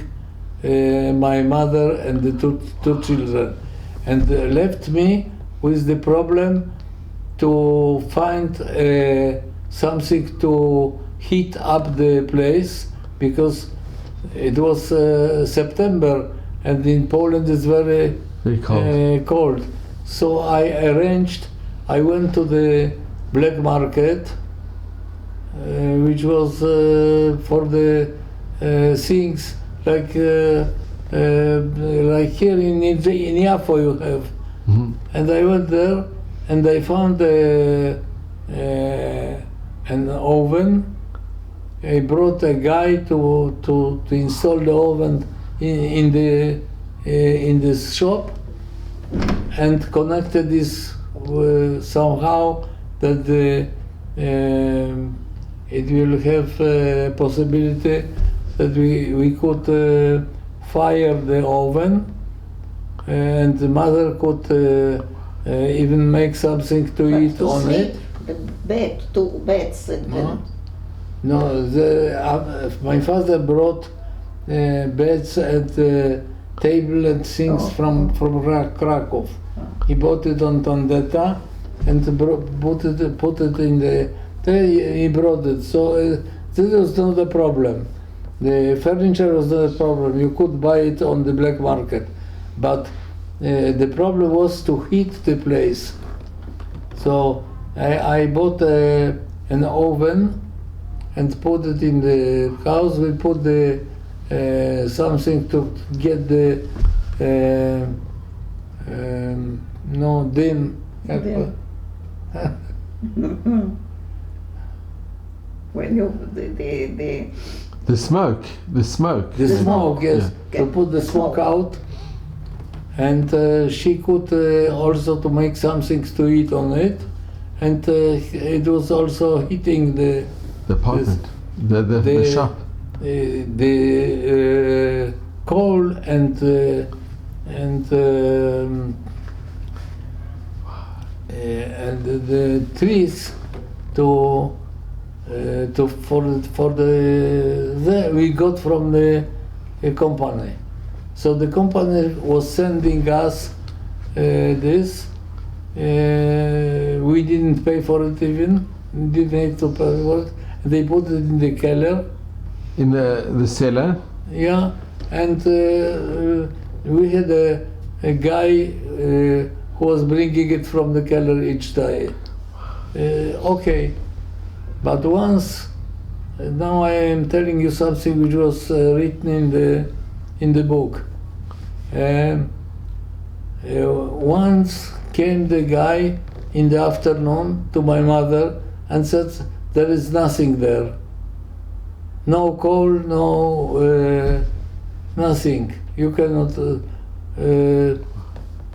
my mother and the two children, and left me with the problem to find something to heat up the place, because it was September and in Poland it's very Very cold. cold. So I went to the black market, which was for the things like here in Yafo you have. Mhm. And I went there and I found an oven. I brought a guy to install the oven in this shop, and connected this somehow that it will have a possibility that we could fire the oven, and the mother could even make something to But eat to on sleep, it. the bed, 2 beds, and then No, my father brought beds and table and things Oh. from Cracow. He bought it on Tondeta and put it in the. He brought it. So this was not a problem. The furniture was not a problem. You could buy it on the black market, but the problem was to heat the place. So I bought an oven and put it in the house. We put the something to get the dim. Dim. when you The smoke. The smoke, yes, Yeah. to put the smoke out, and she could also to make some things to eat on it, and it was also heating the apartment. The shop. the coal and the trees to for the we got from the company. So the company was sending us this. We didn't pay for it even. Didn't have to pay for it. They put it in the cellar. In the cellar. Yeah, and we had a guy who was bringing it from the cellar each day. Okay, but once, now I am telling you something which was written in the book. Once came the guy in the afternoon to my mother and said, there is nothing there. No coal, no nothing. You cannot.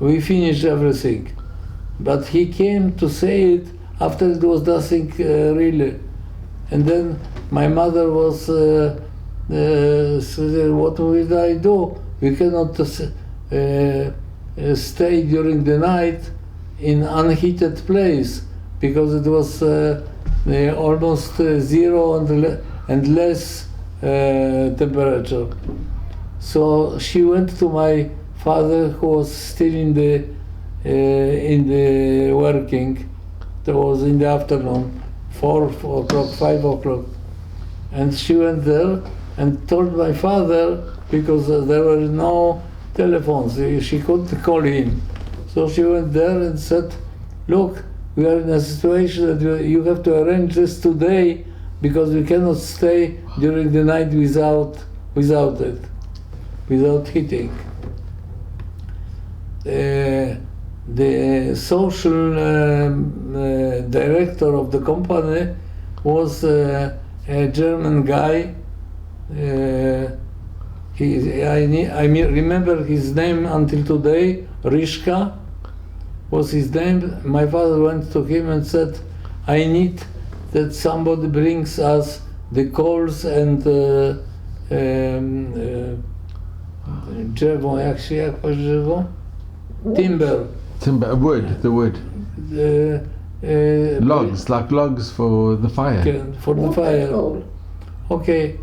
We finished everything, but he came to say it after it was nothing really. And then my mother was said, "What will I do? We cannot stay during the night in unheated place because it was almost zero and less temperature." So she went to my father, who was still in the working. That was in the afternoon, 4 o'clock, 5 o'clock, and she went there and told my father, because there were no telephones, she couldn't call him. So she went there and said, "Look, we are in a situation that you have to arrange this today, because we cannot stay during the night without heating." The social director of the company was a German guy. I remember his name until today. Rishka was his name. My father went to him and said, "I need that somebody brings us the coals and drzewo, jak masz drzewo? Timber. Wood, the wood. Logs, like logs for the fire. For the fire. Okay.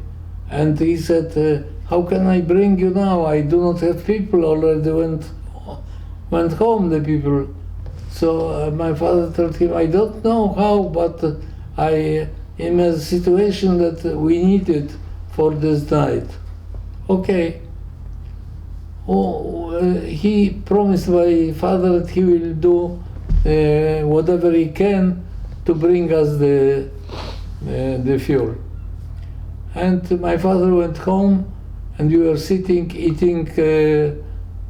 And he said, "How can I bring you now? I do not have people. Already went home, the people." So my father told him, I don't know how, but I am in a situation that we need it for this night. Okay. He promised my father that he will do whatever he can to bring us the fuel. And my father went home, and we were sitting eating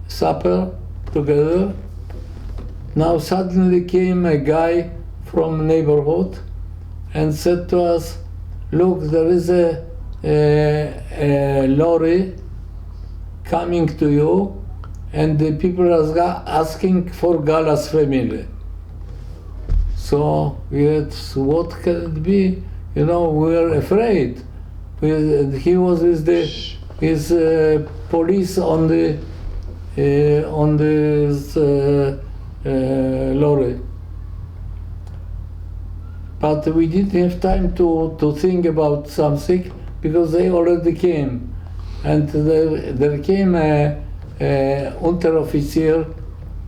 supper together. Now suddenly came a guy from neighborhood and said to us, look, there is a lorry coming to you, and the people are asking for Gallas family. So we had, what can it be? You know, we were afraid. He was with his police on the lorry. But we didn't have time to think about something because they already came. And there came a Unteroffizier,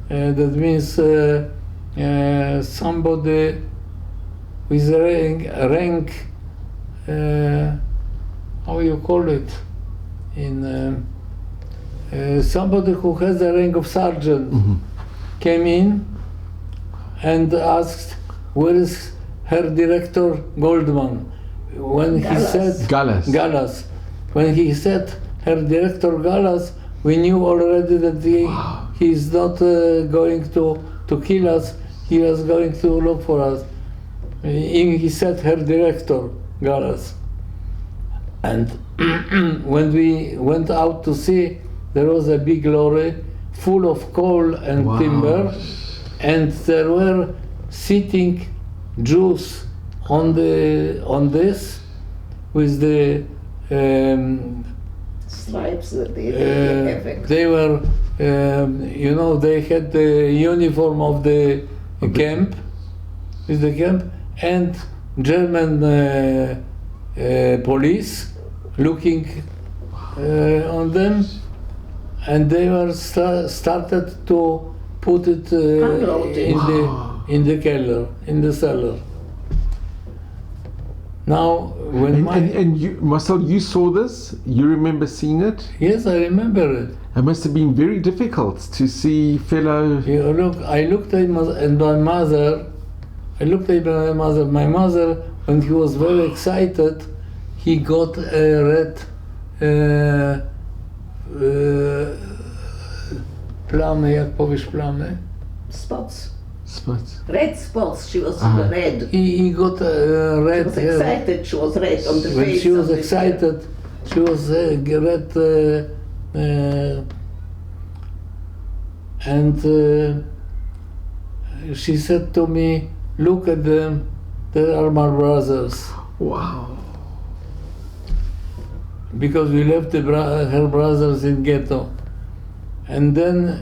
that means somebody with rank, how you call it, in somebody who has the rank of sergeant, came in and asked, where is Herr Director Goldman? When he said Gallas. When he said Herr Director Gallas, we knew already that he is not going to kill us. He was going to look for us. He said Herr Director Gallas. And when we went out to see, there was a big lorry full of coal and timber, and there were sitting Jews on this with the stripes that they were, you know, they had the uniform of the camp, and German police looking on them, and they were started to put it in the cellar. Now, when and you, Marcelle, you saw this? You remember seeing it? Yes, I remember it. It must have been very difficult to see fellow. I looked at my mother. My mother, when he was very excited, he got a red plamy, jak powiesz plamy? Spots. Spots. Red spots. She was red. He got red. She was excited. She was red on the face. When she was excited, she was red, and she said to me, "Look at them. They are my brothers." Wow. Because we left her brothers in ghetto, and then,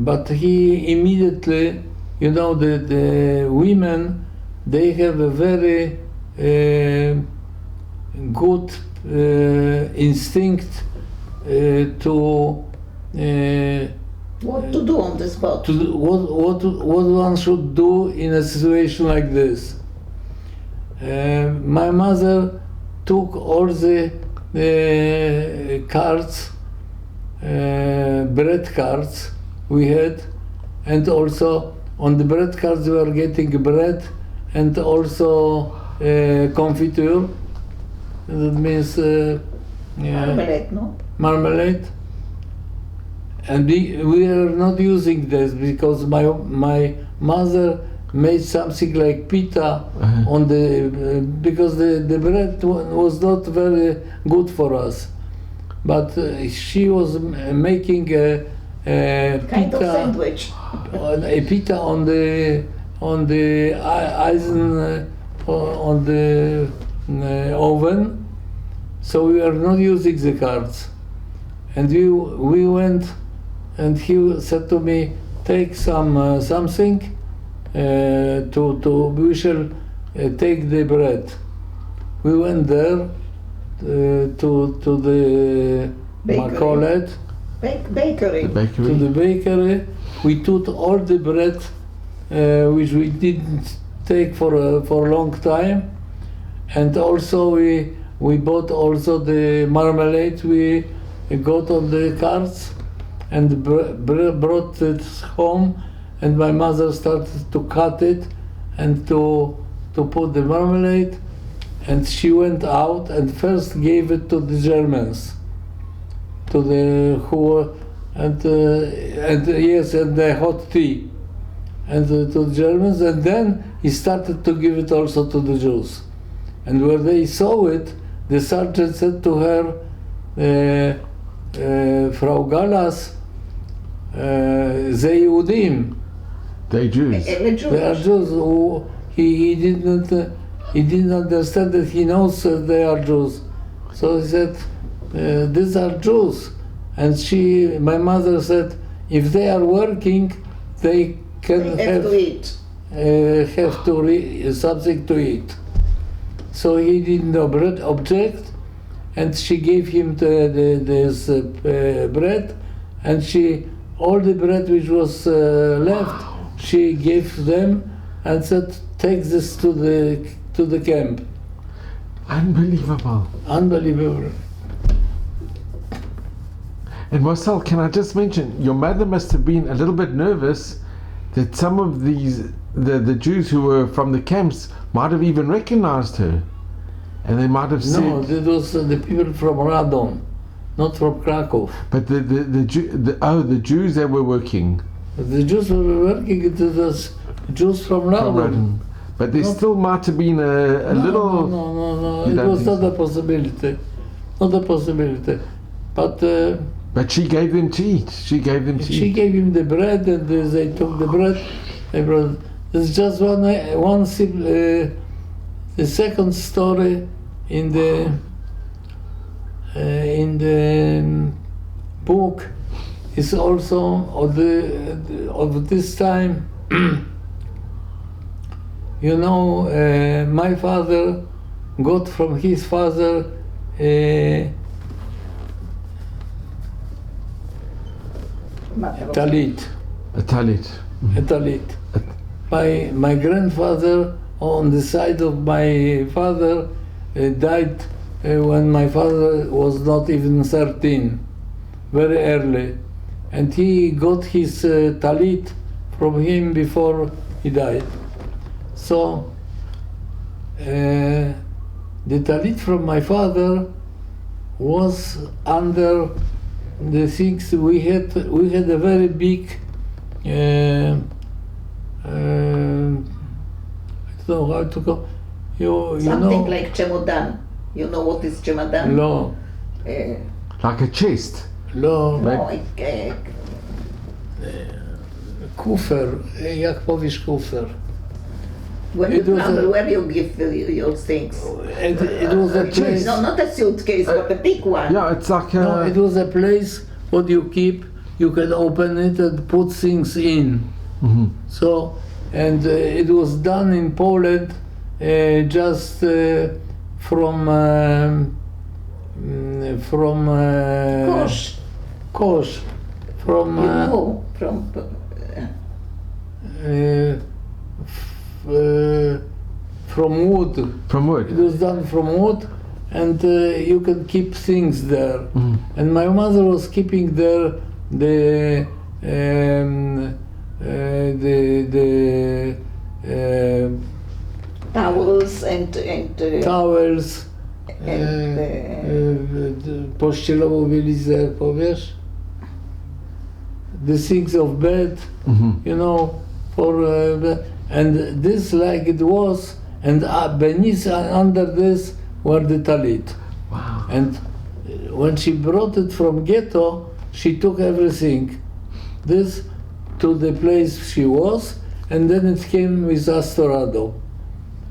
but he immediately. You know, the women, they have a very good instinct to what to do on the spot. What one should do in a situation like this. My mother took all the cards, bread cards we had, and also on the bread cards we were getting bread and also confiture. That means marmalade, no? Marmalade. And we are not using this because my mother made something like pita on the because the bread was not very good for us, but she was making a kind pita, of sandwich. a pita on the oven, so we are not using the cards. And we went, and he said to me, "Take some something we shall take the bread." We went there to the Bakery. to the bakery. We took all the bread which we didn't take for a long time, and also we bought also the marmalade we got on the carts and brought it home, and my mother started to cut it and to put the marmalade, and she went out and first gave it to the Germans, to the who were, and yes, and the hot tea, and to the Germans, and then he started to give it also to the Jews. And when they saw it, the sergeant said to her, Frau Gallas, they Yehudim. They Jews. They are Jews. Who he didn't understand that he knows that they are Jews. So he said, these are Jews. And my mother said, if they are working, they can have to eat. Something to eat. So he didn't object, and she gave him this bread, and all the bread which was left, she gave them and said, take this to the camp. Unbelievable. Unbelievable. And Marcelle, can I just mention, your mother must have been a little bit nervous that some of the Jews who were from the camps might have even recognized her, and they might have said, no, it was the people from Radom, not from Cracow. But the Jews that were working. The Jews were working, it was Jews from Radom. But there still might have been a little. No. It was not a possibility. Not a possibility. But she gave them to eat. She gave him the bread, and they took the bread. They brought. It's just one simple. The second story in the book is also of this time. You know, my father got from his father talit. A talit. A talit. My grandfather, on the side of my father, died when my father was not even 13, very early. And he got his talit from him before he died. So the talit from my father was under the things we had a very big I don't know how to call you something know, like chemodan. You know what is chemodan? No. Like a chest. No. Kufer. Jak powiesz kufer? When you travel, where you give your things? It was a place. No, not a suitcase, but a big one. Yeah, it's like a. No, it was a place what you keep. You can open it and put things in. Mm-hmm. So, and it was done in Poland, just from Kosz, from from wood. From wood. It was done from wood, and you can keep things there. Mm. And my mother was keeping there the towels and towels. Pościelową bieliznę, powiesz? The things of bed, you know, for and this like it was, and beneath under this were the talit. Wow. And when she brought it from ghetto, she took everything, this to the place she was, and then it came with us to Radom.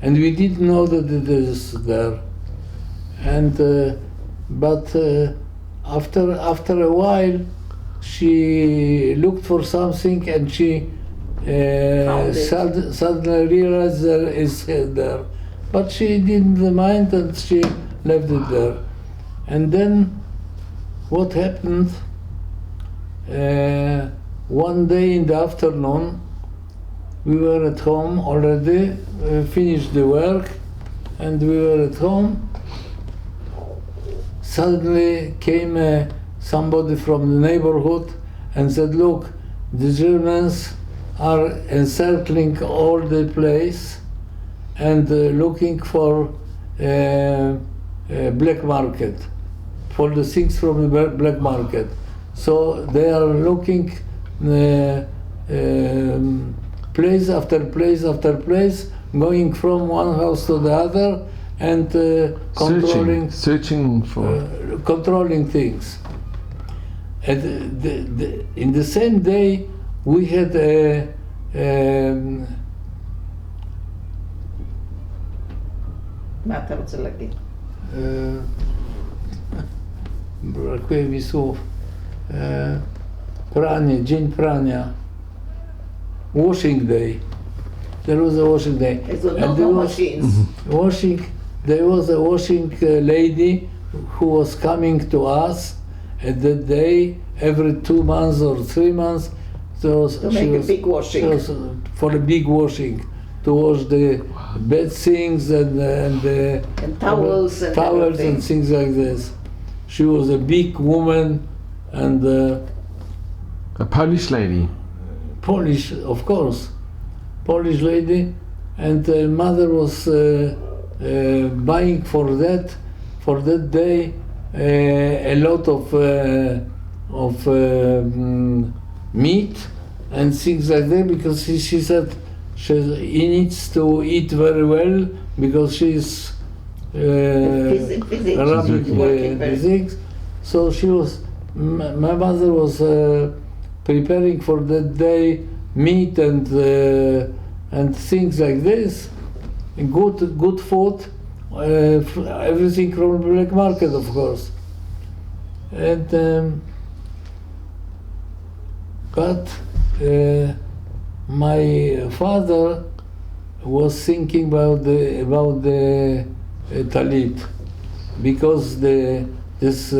And we didn't know that it is there. And but after a while, she looked for something, and she suddenly realized there is there. But she didn't mind, and she left it there. And then what happened? One day in the afternoon, we were at home already, finished the work, and we were at home. Suddenly came somebody from the neighborhood and said, look, the Germans are encircling all the place and looking for black market, for the things from the black market. So they are looking place after place after place, going from one house to the other and searching for controlling things. And in the same day, we had מה אתה רוצה להגיד? brakuje mi słów. Pranie, dzień prania. Washing day. There was a washing day. And there was washing. There was a washing lady who was coming to us at that day every 2 months or 3 months. So to make a big washing. For a big washing, to wash the bed things and towels and things like this. She was a big woman and a Polish lady. Polish, of course, Polish lady, and mother was buying for that day a lot of meat and things like that, because she said he needs to eat very well because she's running the things. So she was, my mother was preparing for that day meat and things like this, good food, everything from the black market, of course. And but my father was thinking about the talit, because this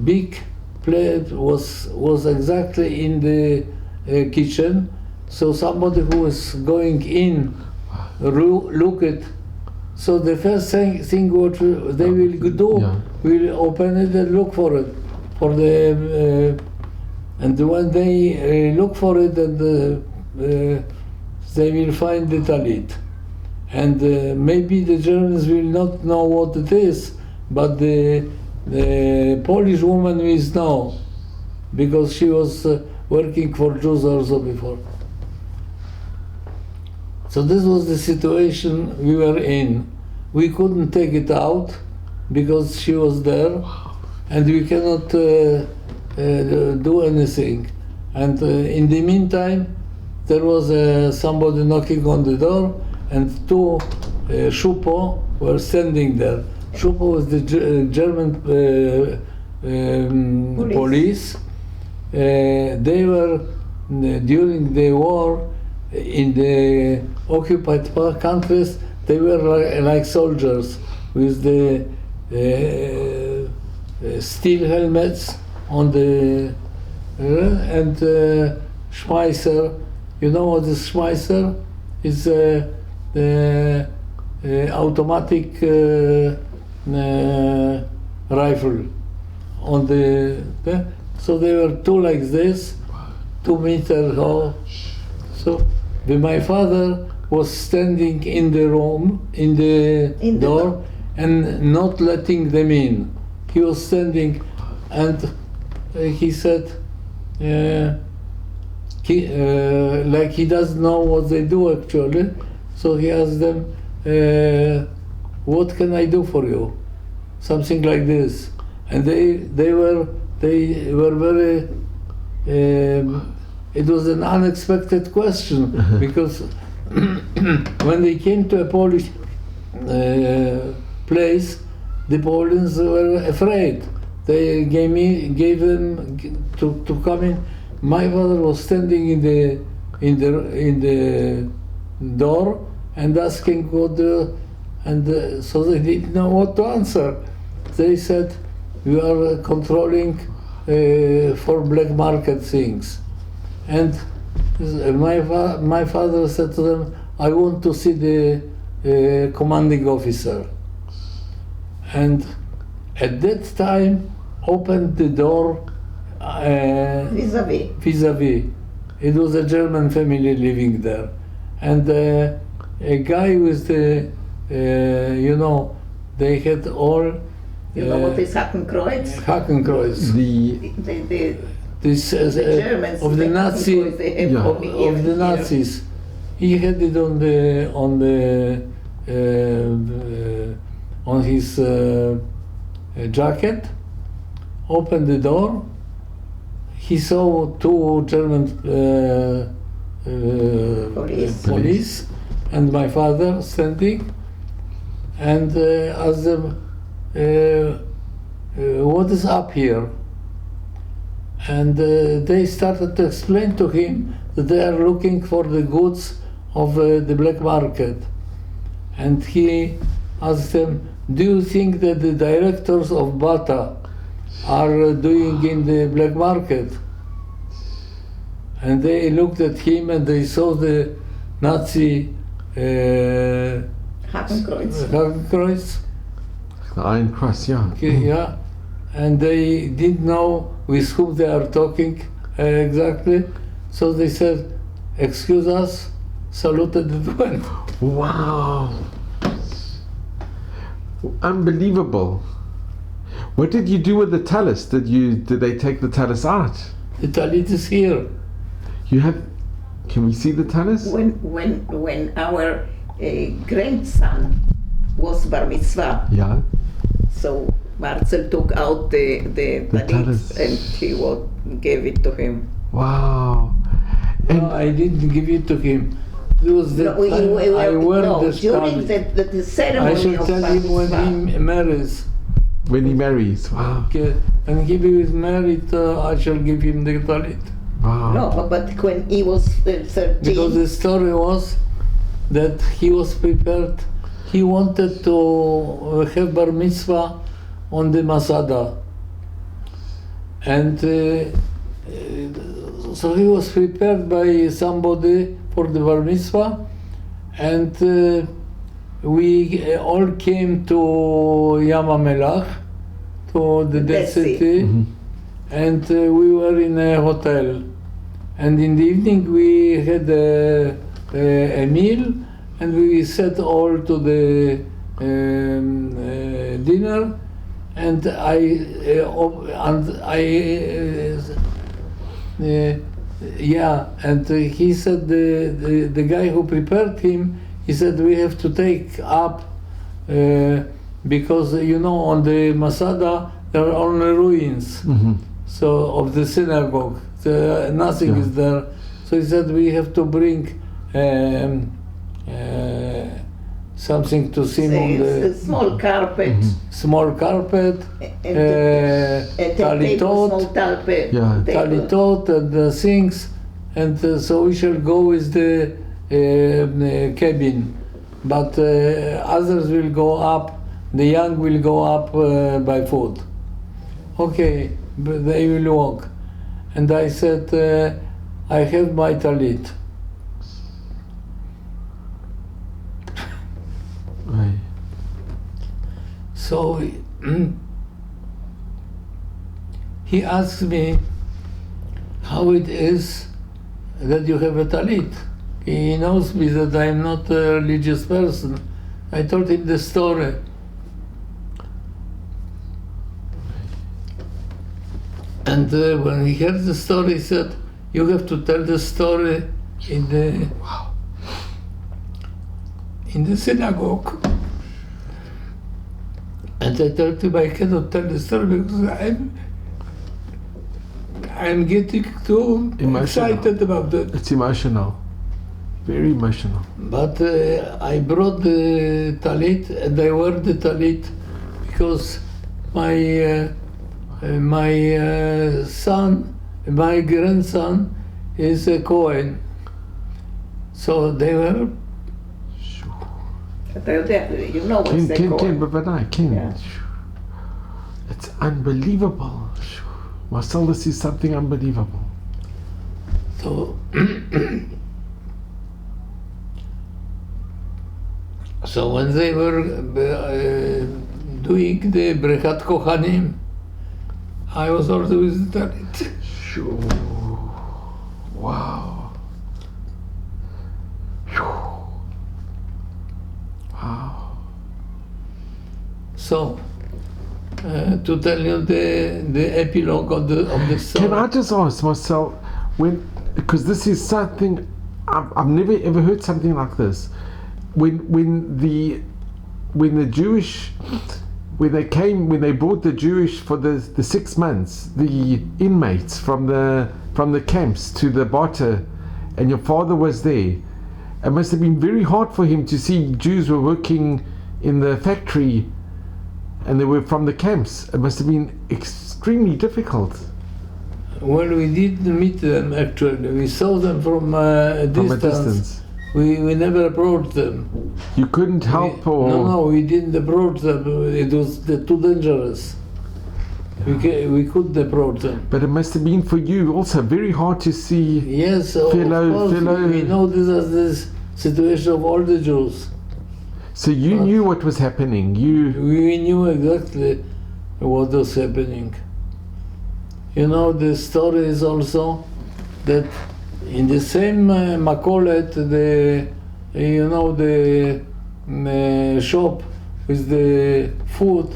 big plate was exactly in the kitchen. So somebody who was going in look at. So the first thing what they will do, will open it and look for it, for the. And when they look for it, and they will find the talit. And maybe the Germans will not know what it is, but the Polish woman will know, because she was working for Jews also before. So this was the situation we were in. We couldn't take it out because she was there, and we cannot do anything. And in the meantime, there was somebody knocking on the door, and 2 Schupo were standing there. Schupo was the German police. They were, during the war, in the occupied countries, they were like soldiers with the steel helmets on the and Schmeisser. You know what is Schmeisser? It's the automatic rifle on the. So they were 2 like this, 2 meters tall. So my father was standing in the room, in the door, and not letting them in. He was standing, and he said, like he doesn't know what they do actually. So he asked them, "What can I do for you?" Something like this, and they were very. It was an unexpected question because when they came to a Polish place, the Poles were afraid. They gave them to come in. My father was standing in the door and asking what so they didn't know what to answer. They said, "We are controlling for black market things." And My father said to them, I want to see the commanding officer. And at that time, opened the door Vis-a-vis. vis-a-vis. It was a German family living there. And a guy with the, they had all... You know what is Hakenkreuz? Hakenkreuz. This The Germans, of the they Nazi Hakenkreuz, they have over here, of the here. Nazis. He had it on his jacket. Opened the door. He saw two German police and my father standing, and asked them, what is up here? And they started to explain to him that they are looking for the goods of the black market. And he asked them, do you think that the directors of Bata are doing in the black market? And they looked at him and they saw the Nazi Hakenkreuz. The Iron Cross, yeah. Okay, yeah, and they didn't know with whom they are talking exactly, so they said, excuse us, saluted and went. Wow. Unbelievable. What did you do with the talus? Did they take the talus out? The talit is here. You have, can we see the talus? When our grandson was bar mitzvah, Yeah. so Marcelle took out the talus. talit and he gave it to him. Wow. And No, I didn't give it to him. It was the No, time I wear the during talit. the ceremony I should of tell bar him when mitzvah. he marries. when he marries, wow. Okay. When he is married, I shall give him the talit. Wow. No, but when he was 13, Because the story was that he was prepared, he wanted to have bar mitzvah on the Masada. And so he was prepared by somebody for the bar mitzvah, and we all came to Yam HaMelach, to the Dead City, and we were in a hotel. And in the evening we had a meal, and we sat all to the dinner, and he said, the guy who prepared him, he said, we have to take up because on the Masada there are only ruins, so of the synagogue. Nothing is there. So he said we have to bring something to see on a small carpet, small carpet, a table, small carpet, Yeah. talitot and things, and so we shall go with the cabin, but others will go up. The young will go up by foot. Okay, but they will walk. And I said, I have my talit. Right. So he asked me how it is that you have a talit. He knows me that I am not a religious person. I told him the story. And when he heard the story, he said, you have to tell the story in the synagogue. And I told him I cannot tell the story because I'm getting too excited about it. It's emotional. Very emotional. But I brought the talit and I wear the talit because my grandson is a Cohen. So they were. You know what's the Ken. It's unbelievable. Marcelle, this is something unbelievable. So, so when they were doing the Brechat Kochanim, I was also visiting it. Sure. Wow. Phew. Wow. So, to tell you the epilogue of the story. Can I just ask, Marcelle, because this is something I've never ever heard something like this. When they brought the Jewish for the 6 months, the inmates from the camps to the Bata, and your father was there, it must have been very hard for him to see Jews were working in the factory and they were from the camps. It must have been extremely difficult. Well, we did meet them actually. We saw them from a distance. We never approached them. You couldn't help or... No, we didn't approach them. It was too dangerous. We couldn't approach them. But it must have been for you also very hard to see. Yes, fellow. We know this as this situation of all the Jews. So you knew what was happening. We knew exactly what was happening. You know, the story is also that in the same Makolet, the shop with the food,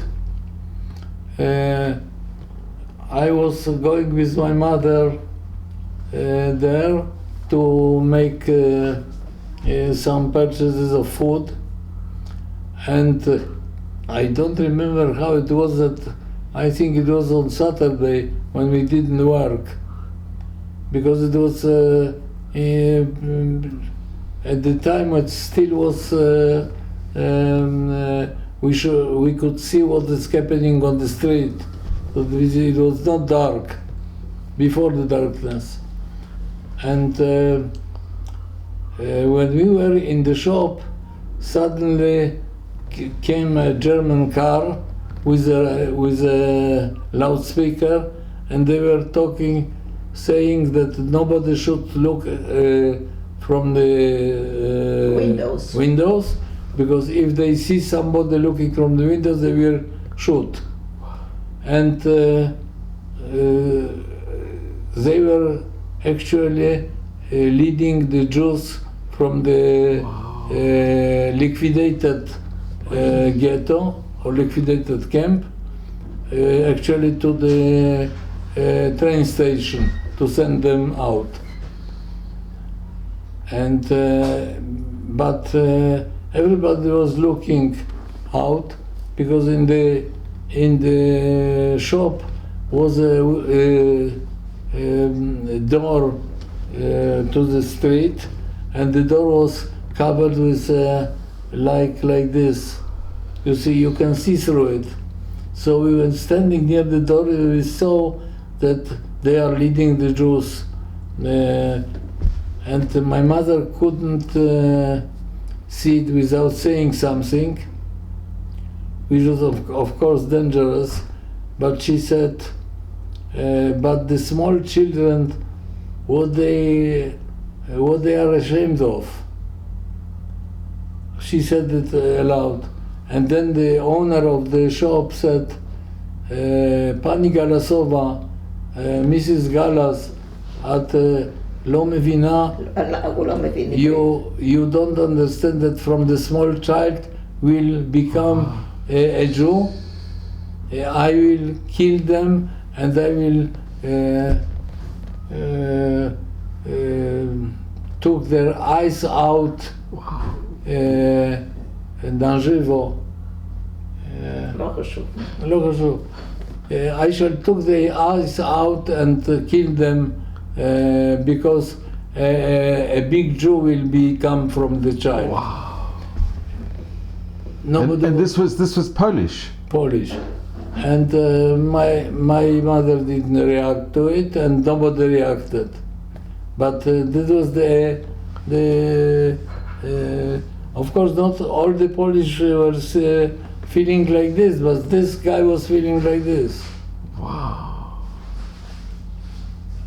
I was going with my mother there to make some purchases of food, and I don't remember how it was that, I think it was on Saturday when we didn't work, because it was at the time it still was we could see what is happening on the street. It was not dark, before the darkness. And when we were in the shop, suddenly came a German car with a loudspeaker, and they were talking, saying that nobody should look from the windows, because if they see somebody looking from the windows, they will shoot. And they were actually leading the Jews from the liquidated ghetto or liquidated camp actually to the train station to send them out. And but everybody was looking out, because in the shop was a door to the street, and the door was covered with like this. You see, you can see through it. So we were standing near the door, and we saw that they are leading the Jews. And my mother couldn't see it without saying something, which was of course dangerous, but she said, but the small children, what they are ashamed of. She said it aloud. And then the owner of the shop said, Pani Galasova, Mrs. Galas, at Lo Mevina, you don't understand that from the small child will become a Jew. I will kill them, and I will took their eyes out na żywo. I shall took their eyes out and kill them, because a big Jew will become from the child. Wow. Nobody and this was Polish. Polish. And my mother didn't react to it, and nobody reacted. But this was of course not all the Polish were feeling like this, but this guy was feeling like this. Wow.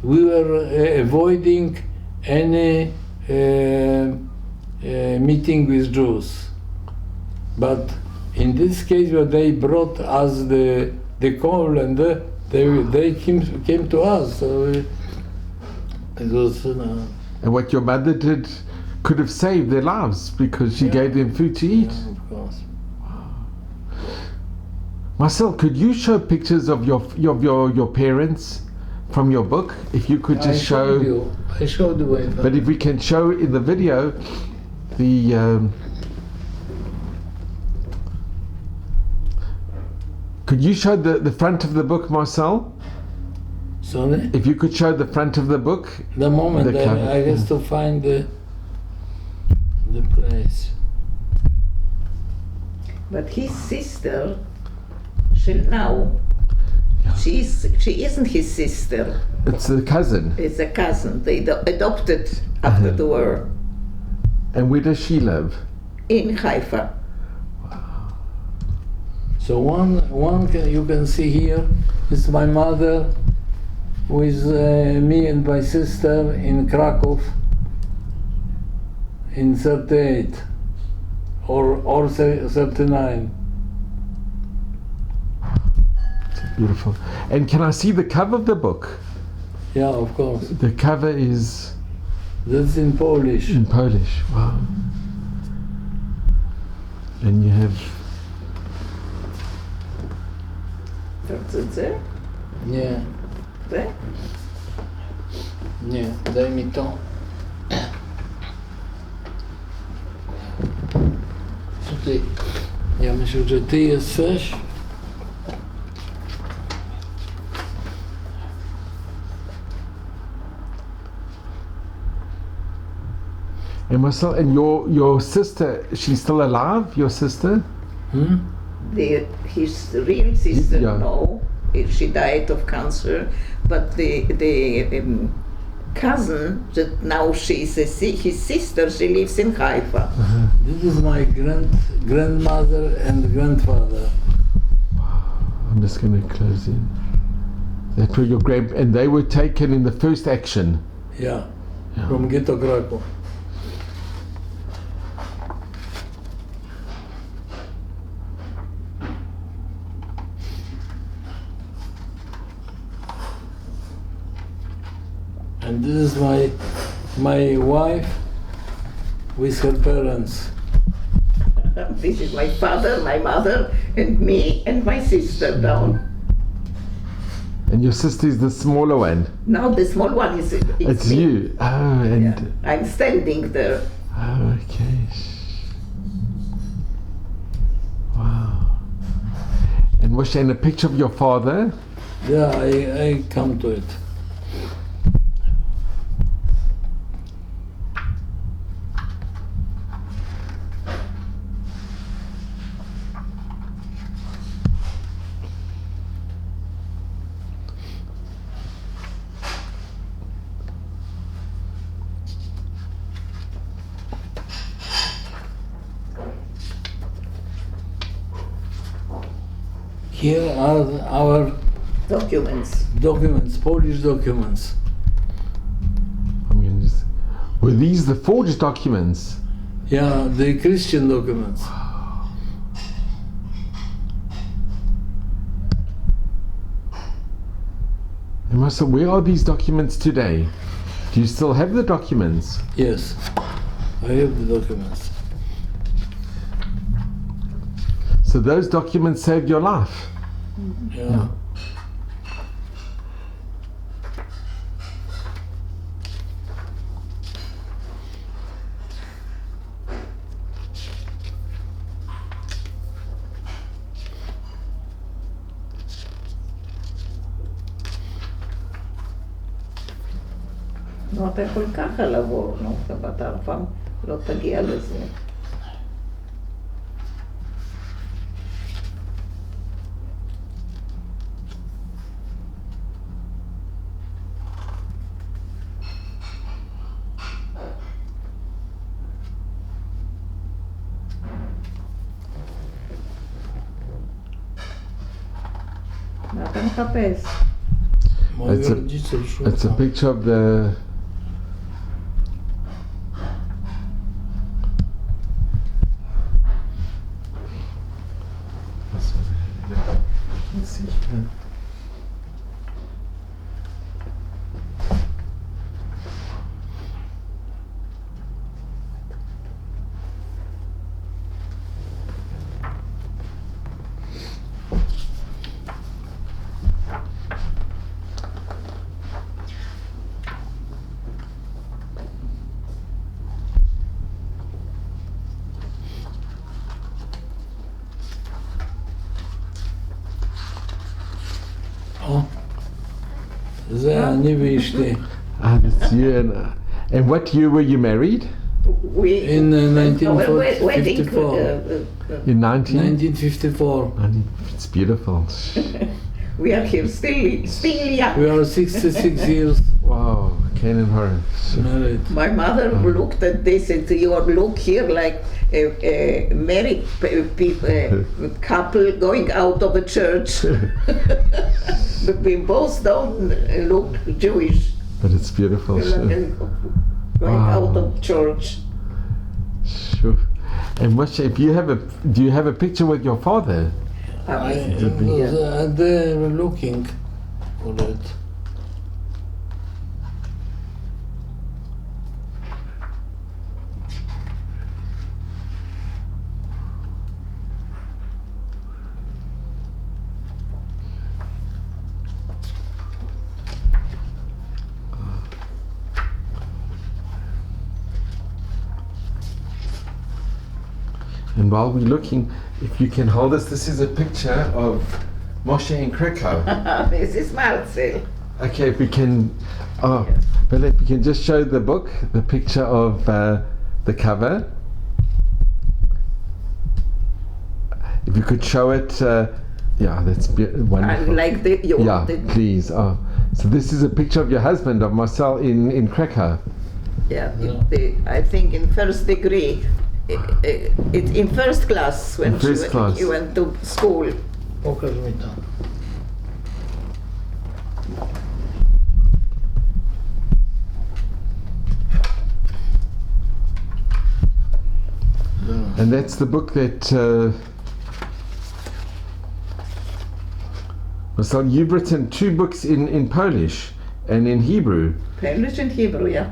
we were avoiding any meeting with Jews. But in this case, where they brought us the coal and they came to us. So it was. And what your mother did could have saved their lives because she gave them food to eat. Yeah, of course. Marcelle, could you show pictures of your parents from your book? If you could just show. I showed you. But if we can show in the video the. Could you show the front of the book, Marcelle? Sorry? If you could show the front of the book. The moment The cover, I has to find the place. But his sister, she isn't his sister. It's a cousin. It's a cousin. They adopted after the war And where does she live? in Haifa. So one you can see here is my mother with me and my sister in Cracow in 38 or 39. Beautiful. And can I see the cover of the book? Yeah, of course. The cover is That's in Polish. in Polish. Wow. And you have. There? Nie, There? nie, daj mi to. Tutaj, ja myślę, że ty jesteś. And Marcelle, and your sister, she's still alive? Your sister? His real sister, Yeah. no, she died of cancer. But the cousin that now she's his sister, she lives in Haifa. This is my grandmother and grandfather. I'm just going to close in. That were your and they were taken in the first action. Yeah, from Ghetto Cracow. And this is my wife with her parents. This is my father, my mother, and me, and my sister down. And your sister is the smaller one. Now the small one is It's me. you. Oh, and Yeah. I'm standing there. oh, okay. Wow. And Moshe, and a picture of your father. Yeah, I come to it. Here are our Documents. Polish documents. I'm going to just. Were these the forged documents? Yeah, the Christian documents. And Marcelle, where are these documents today? Do you still have the documents? Yes, I have the documents. So those documents saved your life. Yeah. נו, אתה יכול ככה לבוא, נו, אתה אף פעם לא תגיע לזה. מה אתה מחפש? Moich It's a- rodziców It's a szukam. picture of the. Let's see here. O, nie wyszli. Ah, that's you. And what year were you married? We In wedding. 1954. In 19? 1954. It's beautiful. We are here still young. We are 66 years Wow, Ken and her. married. My mother looked at this and said, "You look here like a married couple going out of a church." But we both don't look Jewish. But it's beautiful. Going Wow. out of church. Sure. And Moshe, if you have do you have a picture with your father? And they were looking for it. And while we're looking, if you can hold us, this is a picture of Moshe in Cracow. This is Marcelle. Okay, if we can, but if we can just show the book, the picture of the cover. If you could show it, yeah, that's wonderful. Like the Yeah, please. Oh, so this is a picture of your husband, of Marcelle in Cracow. yeah. I think in first degree. It's in first class when In first class. he went to school. Pokaż mi to. And that's the book that Marcelle, you've written 2 books in Polish and in Hebrew. Polish and Hebrew, yeah.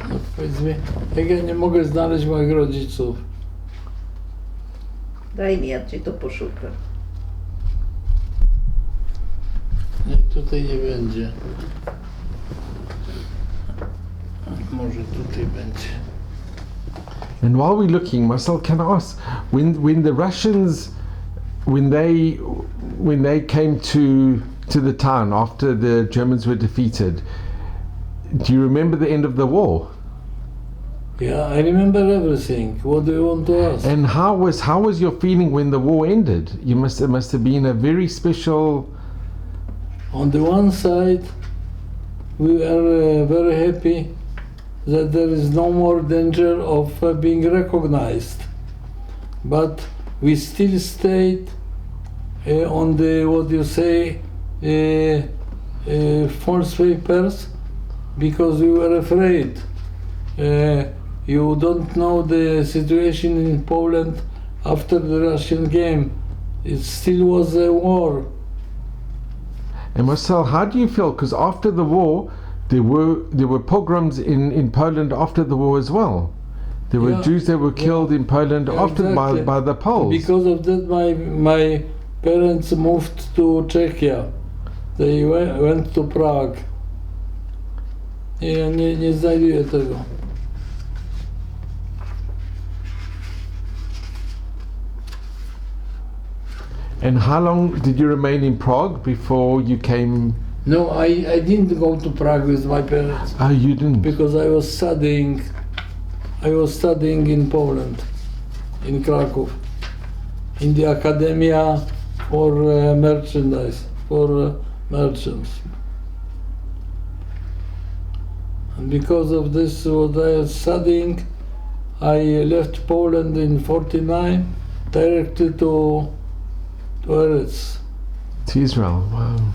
No, powiedz mi, jak ja nie mogę znaleźć moich rodziców? Daj mi, ja ci to poszukam. Nie, tutaj nie będzie. Może tutaj będzie. And while we're looking, Marcelle, can I ask, when the Russians, when they came to the town after the Germans were defeated, do you remember the end of the war? Yeah, I remember everything. What do you want to ask? And how was your feeling when the war ended? It must have been a very special. On the one side, we are very happy that there is no more danger of being recognized. But we still stayed on the, what you say, false papers, because we were afraid. You don't know the situation in Poland after the Russian game. It still was a war. And Marcelle, how do you feel? Because after the war, there were pogroms in Poland after the war as well. There were Yeah. Jews that were killed in Poland Yeah, after exactly. by the Poles. Because of that, my parents moved to Czechia. They went to Prague. Ja nie znajduję tego. And how long did you remain in Prague before you came? No, I didn't go to Prague with my parents Oh, you didn't. because I was studying I was studying in Poland, in Cracow, in the Academia for merchandise, for merchants. And because of this, what I was studying, I left Poland in '49, directly to Eretz. To Israel. Wow.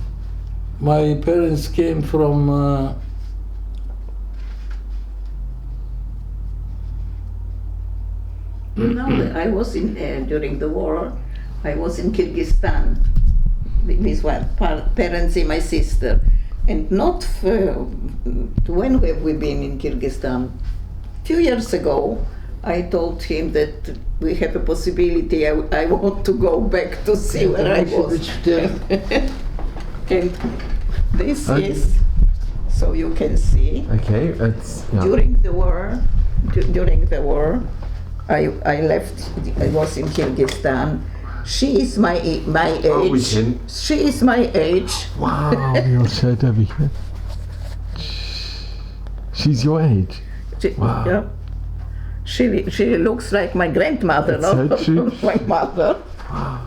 My parents came from You know, I was in during the war. I was in Kyrgyzstan with my parents and my sister, and not when have we been in Kyrgyzstan? A few years ago, I told him that we have a possibility. I want to go back to see where I was. And this is, so you can see. Okay, it's yeah. During the war, I left. I was in Kyrgyzstan. She is my age. Oh, we can. She is my age. Wow, you'll show it over here. She's your age. Wow. Yeah. She looks like my grandmother, That's not so true. my mother. Wow.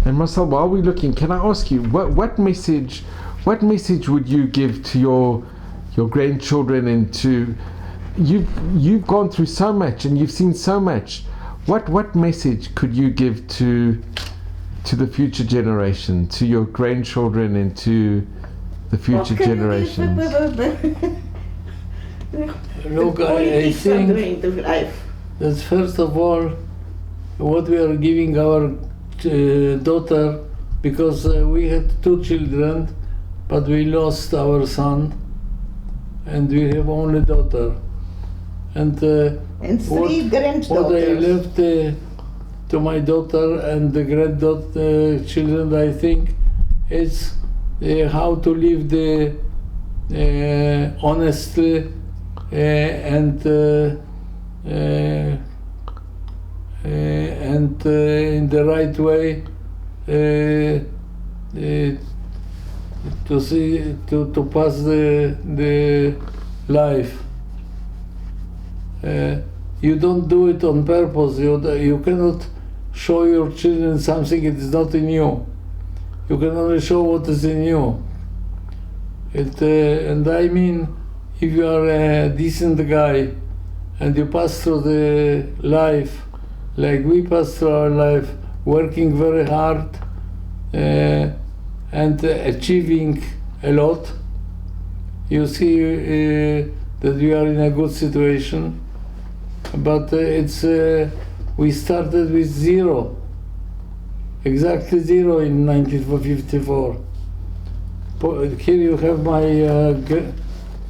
And Marcelle, while we're looking, can I ask you what message would you give to your grandchildren and to you've gone through so much and you've seen so much. What message could you give to the future generation, to your grandchildren and to the future generations? Look, I think that first of all, what we are giving our daughter, because we had 2 children, but we lost our son, and we have only daughter. And 3 what I granddaughters. left to my daughter and the granddaughter children, I think, is how to live the honestly and in the right way to see to pass the life. You don't do it on purpose. You cannot show your children something that is not in you. You can only show what is in you. And I mean, if you are a decent guy and you pass through the life like we pass through our life, working very hard and achieving a lot, you see that we are in a good situation. But it's we started with 0, exactly 0 in 1954. Here you have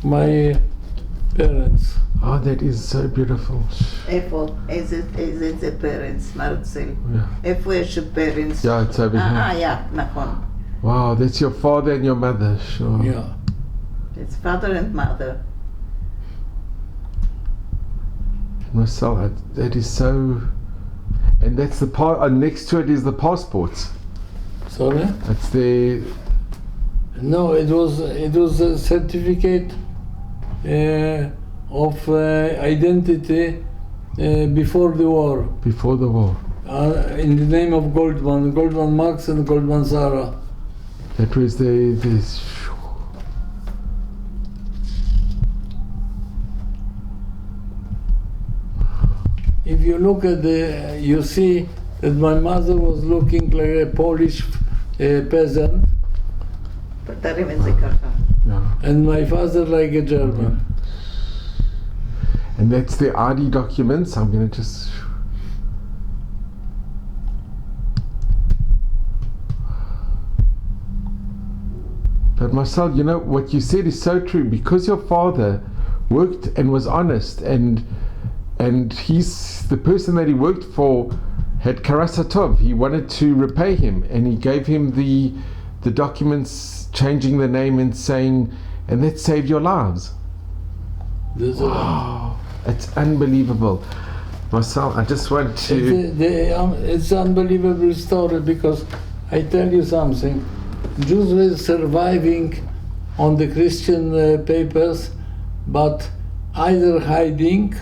my parents. Oh, that is so beautiful. Is it the parents, Marcelle? Yeah. איפה יש parents? Yeah, it's over here. yeah, נכון. Wow, that's your father and your mother, sure. Yeah. It's father and mother. Marcelle, that is so. And that's the part. Next to it is the passports. Sorry? That's the. No, it was a certificate of identity before the war. Before the war. In the name of Goldman Max and Goldman Sarah. That was the. If you look at you see that my mother was looking like a Polish peasant, פתרים את זה ככה. Yeah. and my father like a German. And that's the ID documents. I'm going to just. But Marcelle, you know, what you said is so true, because your father worked and was honest, and he's the person that he worked for had Karasatov. He wanted to repay him, and he gave him the documents changing the name and saying, and that saved your lives. Wow, it's unbelievable. Marcelle, I just want to. It's an unbelievable story, because I tell you something. Jews were surviving on the Christian papers, but either hiding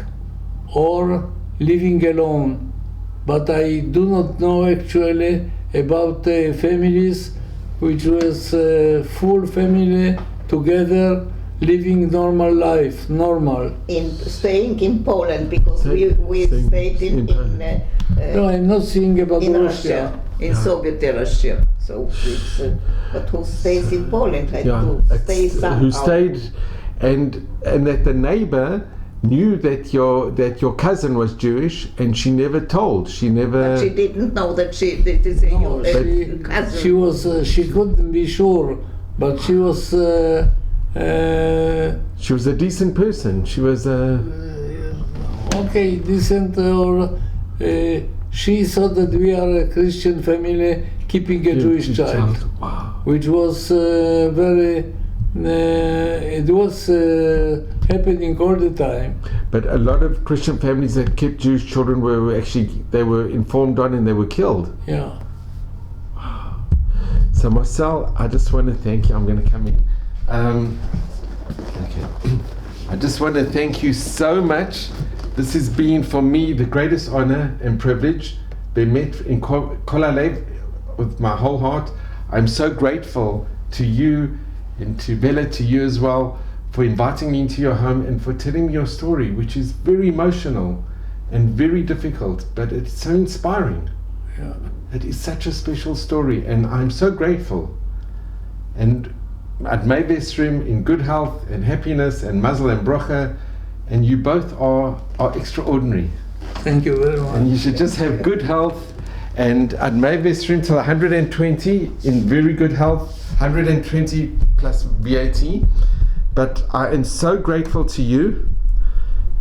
or living alone. But I do not know actually about families which was full family together, living normal life, normal. In staying in Poland, because we stayed in No, I'm not saying about in Russia. Russia, in Soviet Russia. So it's, but who stays in Poland had to stay somehow. Who stayed, and that the neighbor knew that your cousin was Jewish, and she never told. She never. But she didn't know that that is No, a cousin. she was. She couldn't be sure, but she was. She was a decent person. She was a. Okay, decent, or she thought that we are a Christian family keeping a Jewish child, Wow. which was very. It was happening all the time. But a lot of Christian families that kept Jewish children were informed on and they were killed. Yeah. So Marcelle, I just want to thank you. I'm going to come in. Okay. I just want to thank you so much. This has been for me the greatest honor and privilege. Bemet in Kol Halev with my whole heart. I'm so grateful to you and to Bella, to you as well, for inviting me into your home and for telling me your story, which is very emotional and very difficult, but it's so inspiring. Yeah. It is such a special story, and I'm so grateful. And at Maybesrim, in good health and happiness and mazel and brocha, and you both are extraordinary. Thank you very much. And you should just have good health, and at Maybesrim till 120 in very good health, 120 plus VAT. But I am so grateful to you.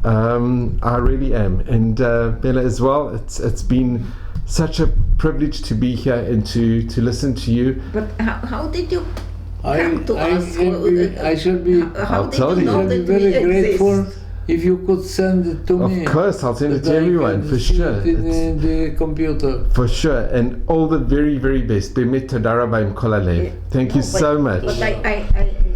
I really am, and Bella as well. It's been such a privilege to be here and to listen to you. But how did you come to us? I should be. How did tell you you. know I'll be that very we grateful exist? if you could send it to me. Of course, I'll send it that to I everyone, can for see sure. it in the computer. For sure, and all the very, very best. Bemet toda rabba im kol halev. Thank you No, so much. But I